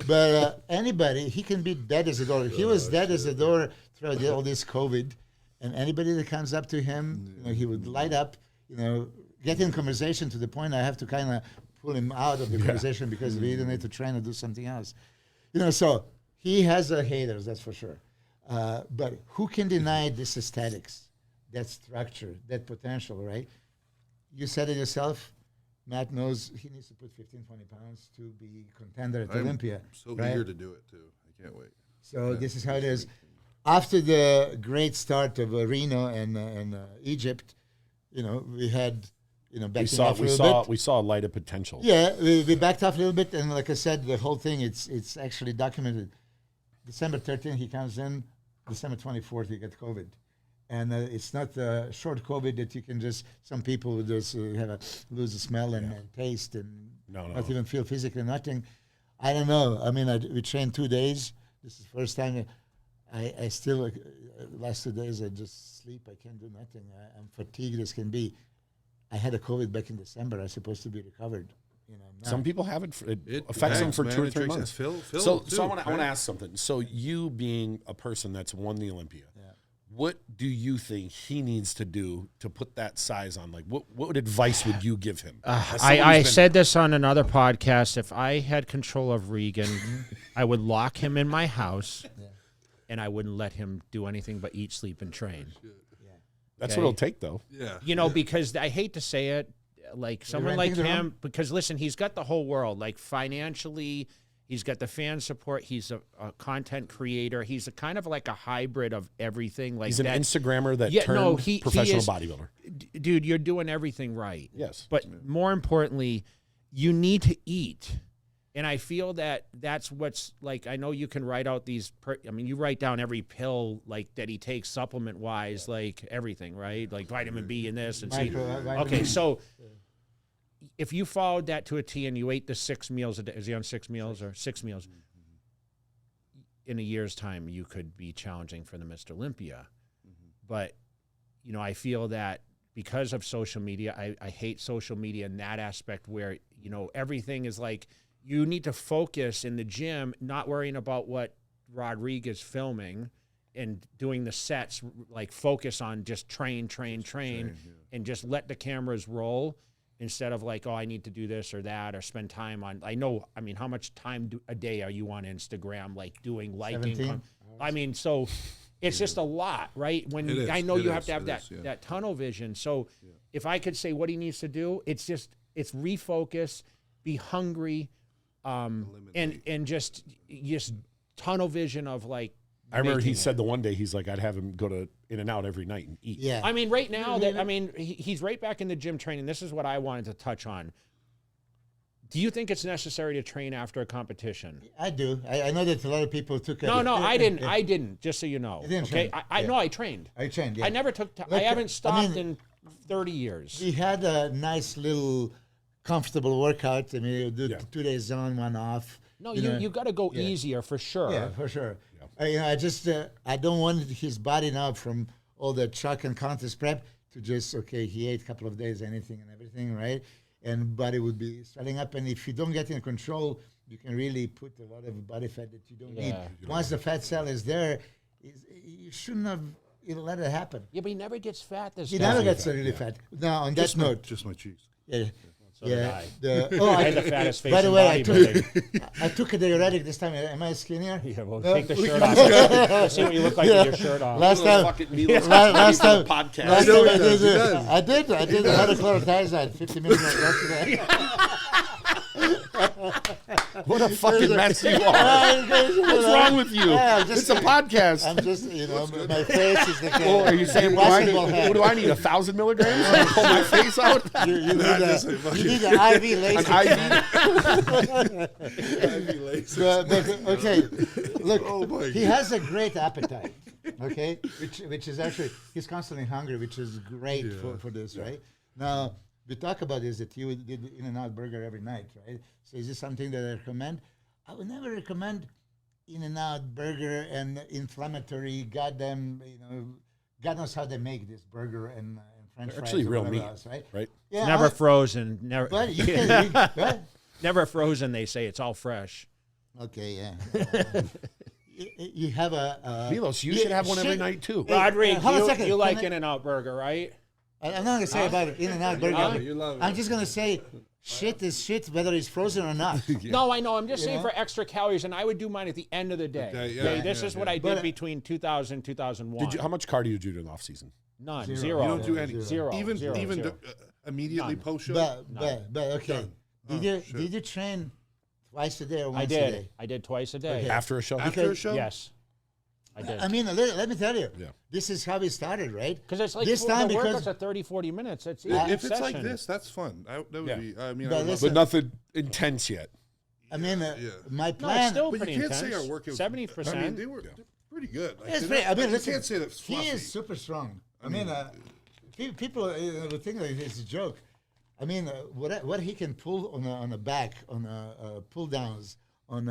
But anybody, he can be dead as a door. He was dead as a door throughout all this COVID. And anybody that comes up to him, he would light up, get in conversation to the point I have to kind of pull him out of the conversation because we either need to train or do something else. So he has haters, that's for sure. But who can deny this aesthetics, that structure, that potential, right? You said it yourself. Matt knows he needs to put 15, 20 pounds to be contender at Olympia. So right? eager to do it too. I can't wait. So this is how it is. After the great start of Reno and Egypt, we had, backing off a little bit. We saw a light of potential. Yeah, we backed off a little bit, and like I said, the whole thing, it's actually documented. December 13th, he comes in. December 24th, he gets COVID. And it's not short COVID that you can just, some people would just lose the smell and taste and not even feel physically nothing. I don't know. I mean, we trained 2 days. This is the first time. I still, last 2 days, I just sleep. I can't do nothing. I'm fatigued as can be. I had a COVID back in December. I was supposed to be recovered. Some people have it. It affects them for 2 or 3 months. Phil So too, I want to right? ask something. So you being a person that's won the Olympia, what do you think he needs to do to put that size on? Like, what advice would you give him? I said this on another podcast. If I had control of Regan, I would lock him in my house, and I wouldn't let him do anything but eat, sleep, and train. That's what it'll take, though. Yeah. Because I hate to say it, like someone like him, because listen, he's got the whole world, like financially, he's got the fan support, he's a content creator, he's a kind of like a hybrid of everything. Like He's an Instagrammer that turned professional bodybuilder. Dude, you're doing everything right. Yes. But more importantly, you need to eat. And I feel that that's what's like, I know you can write out these, you write down every pill like that he takes supplement wise, like everything, right? Like vitamin B and this and C. Okay, so if you followed that to a T and you ate the 6 meals a day, is he on 6 meals or 6 meals? In a year's time, you could be challenging for the Mr. Olympia. But, I feel that because of social media, I hate social media in that aspect where, everything is like, you need to focus in the gym, not worrying about what Rodriguez is filming and doing the sets, like focus on just train, and just let the cameras roll instead of like, oh, I need to do this or that or spend time on. I mean, how much time a day are you on Instagram, like doing liking? 17. I mean, so it's just a lot, right? When I know you have to have that tunnel vision. So if I could say what he needs to do, it's refocus, be hungry, and just tunnel vision of like. I remember he said the one day he's like, I'd have him go to In-N-Out every night and eat. Yeah. I mean, right now he's right back in the gym training. This is what I wanted to touch on. Do you think it's necessary to train after a competition? I do. I know that a lot of people took. No, I didn't. I didn't. Just so you know. You didn't okay. train. I trained. I trained. Yeah. I never took. I haven't stopped in 30 years. We had a nice little comfortable workout. I mean, you do 2 days on, 1 off. No, you got to go easier for sure. Yeah, for sure. I just I don't want his body now from all the truck and contest prep to just he ate a couple of days anything and everything, right? And body would be swelling up, and if you don't get in control, you can really put a lot of body fat that you don't need. Once the fat cell is there, you shouldn't have let it happen. Yeah, but he never gets fat. He never gets really fat. Now on that note, just my cheeks. Yeah. So did I. I had the fattest face by the in way, bodybuilding. I took a diuretic this time. Am I skinnier? Yeah, well, take the shirt off. Let's see what you look like with your shirt off. Last time, podcast. I did. I had a chlorothiazide 50 minutes yesterday. What a fucking mess you are. What's wrong with you? It's a podcast. I'm just, my face is the Oh, are you saying what do I need, 1,000 milligrams to pull my face out? You need an IV laser. An IV laser. But, okay, look, he has a great appetite, okay, which is actually, he's constantly hungry, which is great for this, right? Now, we talk about this, that you did In-N-Out burger every night, right? So is this something that I recommend? I would never recommend In-N-Out burger and inflammatory, goddamn, God knows how they make this burger and French fries. Actually, real meat, else, right? Yeah, Never frozen. Never. But you can, what? Never frozen. They say it's all fresh. Okay, yeah. You have a Milos, you should have one every night too. Rodrigue, hold on a second. you like Can I- In-N-Out burger, right? I'm not going to say about it, In-N-Out burger. You love it. I'm just going to say shit is shit, whether it's frozen or not. No, I know. I'm just saying for extra calories, and I would do mine at the end of the day. This is what I did between 2000 and 2001. How much cardio did you do in the off season? None. Zero. Zero. You don't do any. Zero. Even Zero. immediately None. post show. But okay. Did you train twice a day or once a day? I did twice a day. Okay. After a show? After a show? Yes. I did. I mean, let me tell you, this is how we started, right? Because it's like this the time workouts are 30, 40 minutes. It's If it's like this, that's fun. That would be. I mean, I love But nothing intense yet. I mean, my No, it's plan. still But pretty you can't intense. say our workouts. 70%. I mean, they were pretty good. Like, It's they're great. not- I mean, you listen, can't say that it's he fluffy. is super strong. I mean, people would think that it's a joke. I mean, what he can pull on a back, on pull downs, on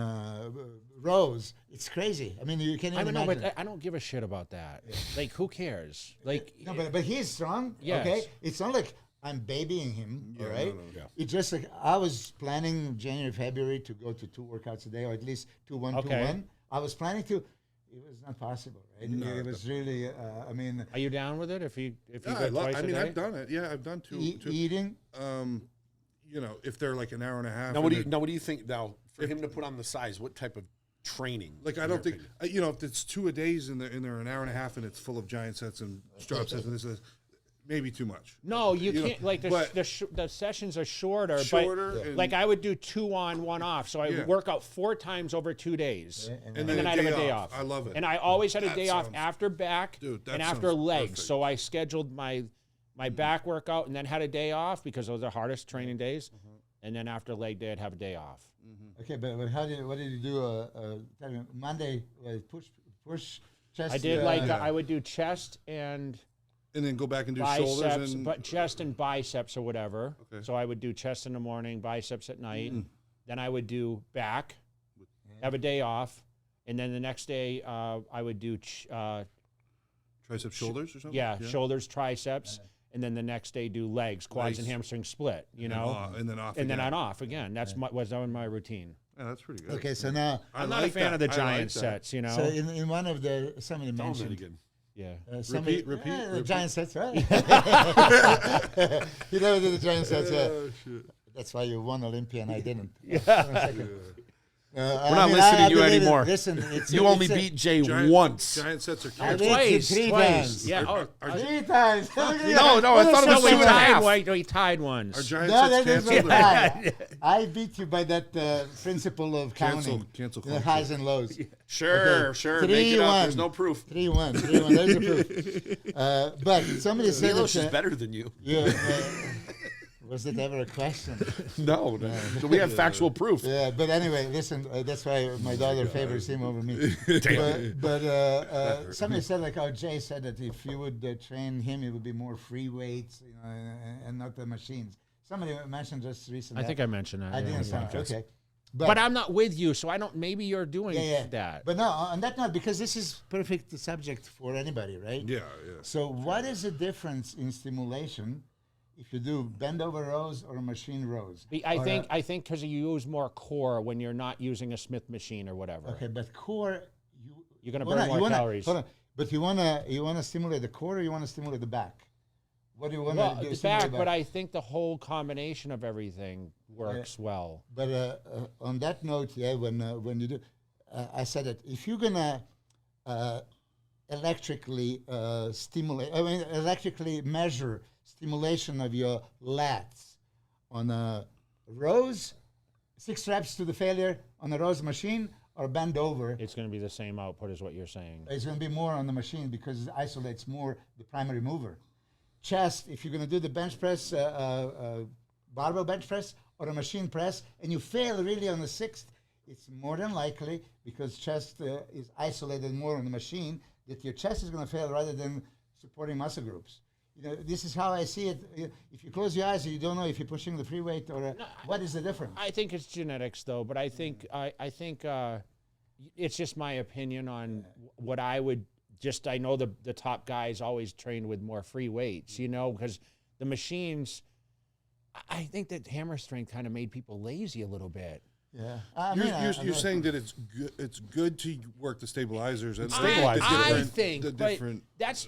rows, it's crazy. I mean, you can't I even don't know, imagine. but I don't give a shit about that. Like, who cares? Like, No, but he's strong. Yes. Okay, it's not like I'm babying him. All right, Yeah. it's just like I was planning January, February to go to 2 workouts a day, or at least 2, 1, 2, 1. I was planning to. It was not possible. Right? It was really. I mean, are you down with it? If you Yeah, go twice I a mean, day? I've done it. Yeah, I've done two. eating. If they're like an hour and a half. Now, what do you think now for him to put on the size? What type of training? Like, I don't think if it's 2 a days and they're an hour and a half and it's full of giant sets and strap sets and this is maybe too much. No, you know, can't. Like but- the sessions are shorter. Shorter but and- like I would do 2 on, 1 off. So I would work out 4 times over 2 days, And then I'd have a day off. I love it. And I always had a That day off sounds- after back Dude, that and after sounds legs. perfect. So I scheduled my back workout and then had a day off because those are the hardest training days. And then after leg day, I'd have a day off. Okay, but what did you do? Tell me, Monday push chest. I did I would do chest and and then go back and do biceps, shoulders and but chest and biceps or whatever. Okay. So I would do chest in the morning, biceps at night. Then I would do back, have a day off, and then the next day I would do triceps, shoulders or something. shoulders, triceps, and then the next day do legs, quads, and hamstring split. You know, and then off. and then again. I'm off again. That's was on my routine. Yeah, that's pretty good. Okay, so now I'm not a fan of the giant sets, you know. so in one of the somebody Tell 'em that mentioned. again. Yeah. Somebody, Repeat. The giant sets, right? You never did the giant sets. Shit. That's why you won Olympia and I didn't. We're not listening to you believe it. anymore. Listen, You only beat Jay once. Giant sets are I canceled. beat you Twice. 3 Twice. times. Yeah. Three times. No, I thought it was No, two and a half. we tied once. Are giant No, sets that is canceled? right. I beat you by that principle of counting. Cancel The culture. highs and lows. Sure, Okay. sure. Make it up. 3-1. There's no proof. 3-1. 3-1. There's the proof. But somebody said Milos is that, better than you. was that ever a question? No. So we have factual proof. Yeah, but anyway, listen, that's why my daughter favors him over me. But somebody said, like, Jay said that if you would train him, it would be more free weights, you know, and not the machines. Somebody mentioned just recently. I think I mentioned that. I didn't yeah. sound okay. But I'm not with you, so I don't. Maybe you're doing Yeah. that. But no, on that note, because this is perfect subject for anybody, right? Yeah. So what is the difference in stimulation if you do bend over rows or machine rows? I think because you use more core when you're not using a Smith machine or whatever. Okay, but core, You're going to burn more calories. Hold on. But you wanna stimulate the core or you wanna stimulate the back? What do you want to do? The back, but I think the whole combination of everything works well. But on that note, yeah, when you do, I said that if you're gonna electrically electrically measure stimulation of your lats on a rows, 6 reps to the failure on a rows machine, or bend over, It's going to be the same output as what you're saying. it's going to be more on the machine because it isolates more the primary mover. Chest, if you're going to do the bench press, barbell bench press, or a machine press, and you fail really on the 6th, it's more than likely, because chest is isolated more on the machine, that your chest is going to fail rather than supporting muscle groups. You know, this is how I see it. If you close your eyes, you don't know if you're pushing the free weight or what is the difference. I think it's genetics, though, but I think it's just my opinion on what I would. I know the top guys always train with more free weights, you know, because the machines. I think that hammer strength kind of made people lazy a little bit. Yeah, You're saying that it's good to work the stabilizers and I think, the but different.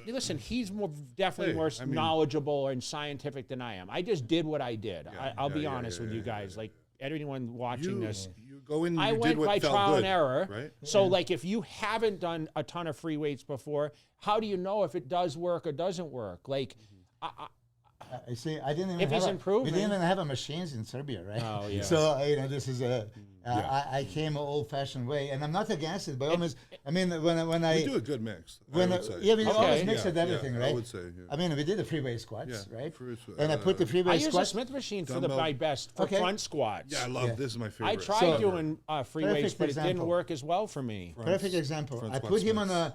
listen. He's definitely more knowledgeable and scientific than I am. I just did what I did. I'll be honest with you guys. Like anyone watching this, You go in. I You went did what by felt trial good, and error. right? So, like, if you haven't done a ton of free weights before, how do you know if it does work or doesn't work? Like, I see. I didn't even. If he's improving. We didn't even have machines in Serbia, right? Oh, yeah. So this is a. I came an old-fashioned way, and I'm not against it. But almost, I mean, when I We do a good mix. when I would say. yeah, we always mix Yeah, with everything, yeah, right? I would say. Yeah. I mean, we did the free weight squats, Yeah, right? free- And I put the free I weight use a squats. Smith machine for Dumbbell. my best for Okay. front squats. Yeah, I love this is my favorite. I tried So- doing free weights, Perfect but it didn't example. work as well for me. Perfect example. front I squat put him splits.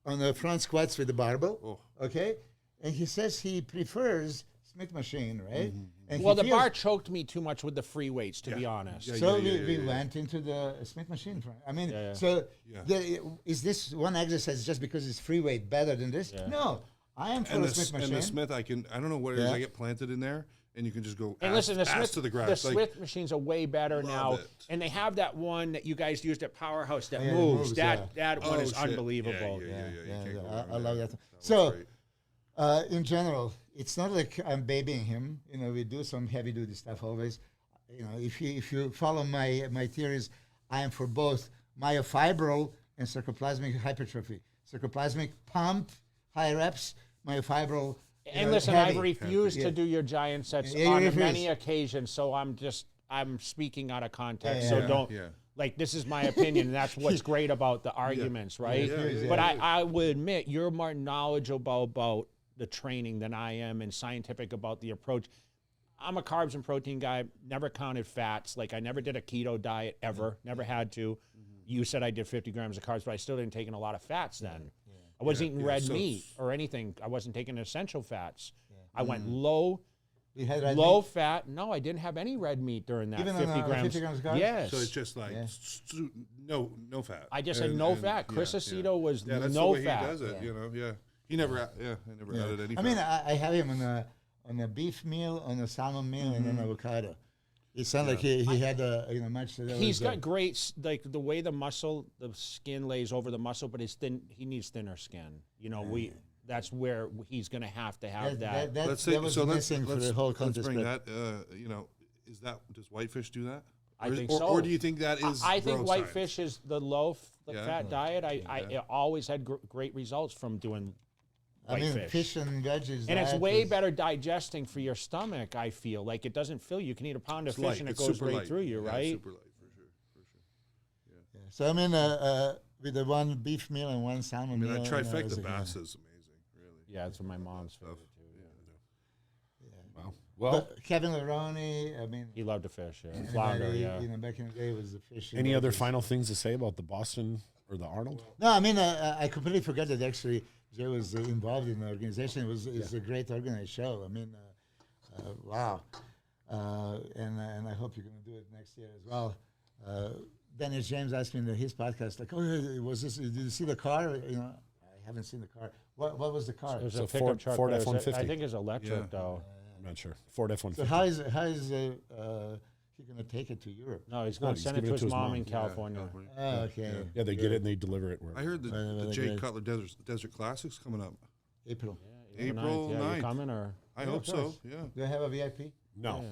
on the front squats with the barbell. Oh. Okay, and he says he prefers Smith machine, right? And Well, he the feels- bar choked me too much with the free weights, to be honest. Yeah, So yeah, we yeah. went into the Smith machine. I mean, Yeah. so Yeah. is this one exercise just because it's free weight better than this? No, I am for And a Smith machine. the Smith, I don't know what it is. Yeah. I get planted in there, and you can just go And ass, listen, the ass Smith, to the the grass. Like, Smith machines are way better now, it. and they have that one that you guys used at Powerhouse that Yeah, it moves. moves, That yeah. that one is shit. unbelievable. Yeah, Yeah, you can't go wrong I with love that. That So, was great. in general, it's not like I'm babying him. You know, we do some heavy duty stuff always. You know, if you follow my theories, I am for both myofibril and sarcoplasmic hypertrophy. Sarcoplasmic pump, high reps, myofibril. And listen, I've heavy. refused Yeah. to do your giant sets Yeah, you on refuse. many occasions, so I'm speaking out of context. So Yeah. don't Yeah. like this is my opinion. And that's what's great about the arguments, right? Yeah. But I would admit you're more knowledgeable about the training than I am, and scientific about the approach. I'm a carbs and protein guy. Never counted fats. Like I never did a keto diet ever. Never had to. You said I did 50 grams of carbs, but I still didn't take in a lot of fats then. I wasn't eating red so meat or anything. I wasn't taking essential fats. I went low You had red low meat? fat. No, I didn't have any red meat during that Even on 50 the grams. 50 grams of carbs? Yes. So it's just like no fat. I just said no fat. Chris Aceto was that's no the way fat. He does it, you know. Yeah, he never. I never added any. I mean, fat. I have him on a beef meal, on a salmon meal, and an avocado. It sounded like he had a match. He's got great, like the way the skin lays over the muscle, but he needs thinner skin. You know, that's where he's going to have that. That was missing for the whole contest. Let's bring that. Does whitefish do that? I think so. Or do you think that is? I think whitefish is the low-fat diet. I always had great results from doing. I mean, fish and veggies. And it's way better digesting for your stomach, I feel. Like, it doesn't fill you. You can eat a pound of fish and it goes right through you, right? Super light, for sure. Yeah. So, I mean, with the one beef meal and one salmon meal. I mean, that trifecta bass is amazing, really. Yeah, it's my mom's favorite, too. Wow. Well, Kevin Ronnie, I mean. He loved to fish, Flounder, You know, back in the day, it was the fish. any other final things to say about the Boston or the Arnold? No, I mean, I completely forgot that actually Jay was involved in the organization. It's a great organized show. I mean, wow. And I hope you're going to do it next year as well. Dennis James asked me in his podcast, like, "Oh, was this? Did you see the car? You know, I haven't seen the car. What was the car? It was a a pickup truck. Ford F-150. I think it's electric, though. I'm not sure. Ford F-150. So how is he going to take it to Europe? No, he's going to send it to his mom in California. Oh, okay. Yeah, they get it and they deliver it. I heard the Jay Cutler Desert Classic's coming up. April. April 9th. Yeah, you coming or? I hope so. Yeah. Do I have a VIP? No.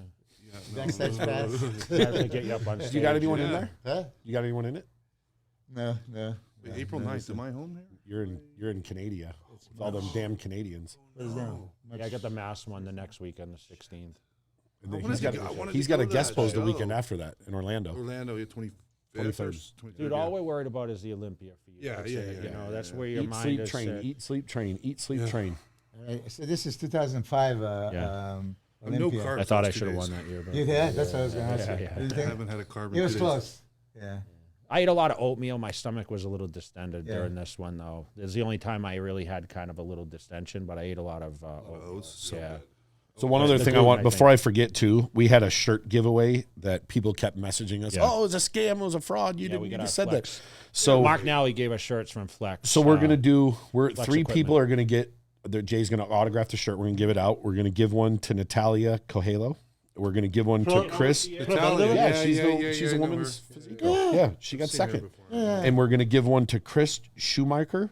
Backstage pass? To get you up on stage. You got anyone in there? Huh? You got anyone in it? No. Wait, April 9th. Am I home there? You're in Canada with all them damn Canadians. What is that? Yeah, I got the mass one the next week on the 16th. And then he's got a guest pose the weekend after that in Orlando. Orlando, 25th. 23rd. Dude, all we're worried about is the Olympia for you. Yeah. You know, that's where your Eat, mind sleep, is. train. Eat, sleep, train. Eat, sleep, train. All right, so this is 2005 Olympia. carbs I thought I last 2 should have days. won that year. But Yeah, that's what I was going to ask you. Yeah. What do you I think? haven't had a carb. It was close. Yeah. I ate a lot of oatmeal. My stomach was a little distended during this one, though. It was the only time I really had kind of a little distension, but I ate a lot of oatmeal. So Yeah. good. So one other thing I want, before I forget too, we had a shirt giveaway that people kept messaging us. Yeah. Oh, it was a scam. It was a fraud. You we didn't. got You our just said Flex. that. So Mark Nally gave us shirts from Flex. So we're gonna do. Flex Three equipment. people are gonna get. Jay's gonna autograph the shirt. We're gonna give it out. We're gonna give one to NATALIA COELHO. We're gonna give one to Chris. Natalia, Yeah, she's I a know woman's her. physique girl. Yeah, she got Seen her second. before. And we're gonna give one to Chris Schumacher.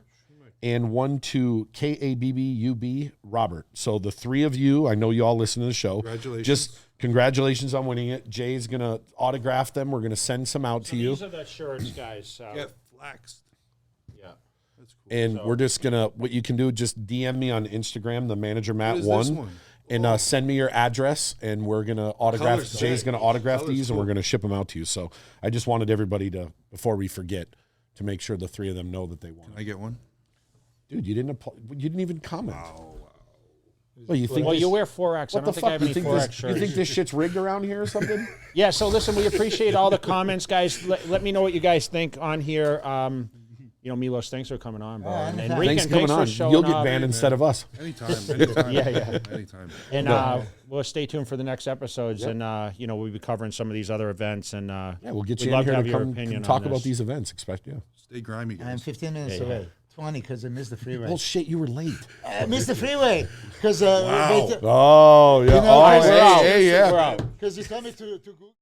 And one to KABBUB Robert. So the three of you, I know you all listen to the show. Congratulations. Just congratulations on winning it. Jay's going to autograph them. We're going to send some out to you. These are the shirts, guys. Get flaxed. Yeah. That's cool. And we're just going to, what you can do, just DM me on Instagram, the manager Matt What is this 1. one? And send me your address, and we're going to autograph. Color's Jay's sick. going to autograph Color's these, and cool. we're going to ship them out to you. So I just wanted everybody to, before we forget, to make sure the three of them know that they won. I get one? Dude, you didn't even comment. Well, you think Well, this- you wear 4X. I What don't the think I fuck? have You any think, 4X this, shirts. you think this shit's rigged around here or something? Yeah, so listen, we appreciate all the comments, guys. Let me know what you guys think on here. You know, Milos, thanks for coming on, bro. And anytime. Regan, Thanks for coming for on. showing You'll get up. banned instead of us. Anytime. Yeah. Anytime. And we'll stay tuned for the next episodes. And, you know, we'll be covering some of these other events. And Yeah, we'll get we'd you in love here to to have your come opinion talk on about this. these events. Stay grimy, guys. I'm 15 minutes away. 20 because I missed the freeway. Bullshit, you were late. I missed the freeway because Oh, yeah. You know, Oh, we're hey, out. hey, yeah. We're out. Because you told me to go.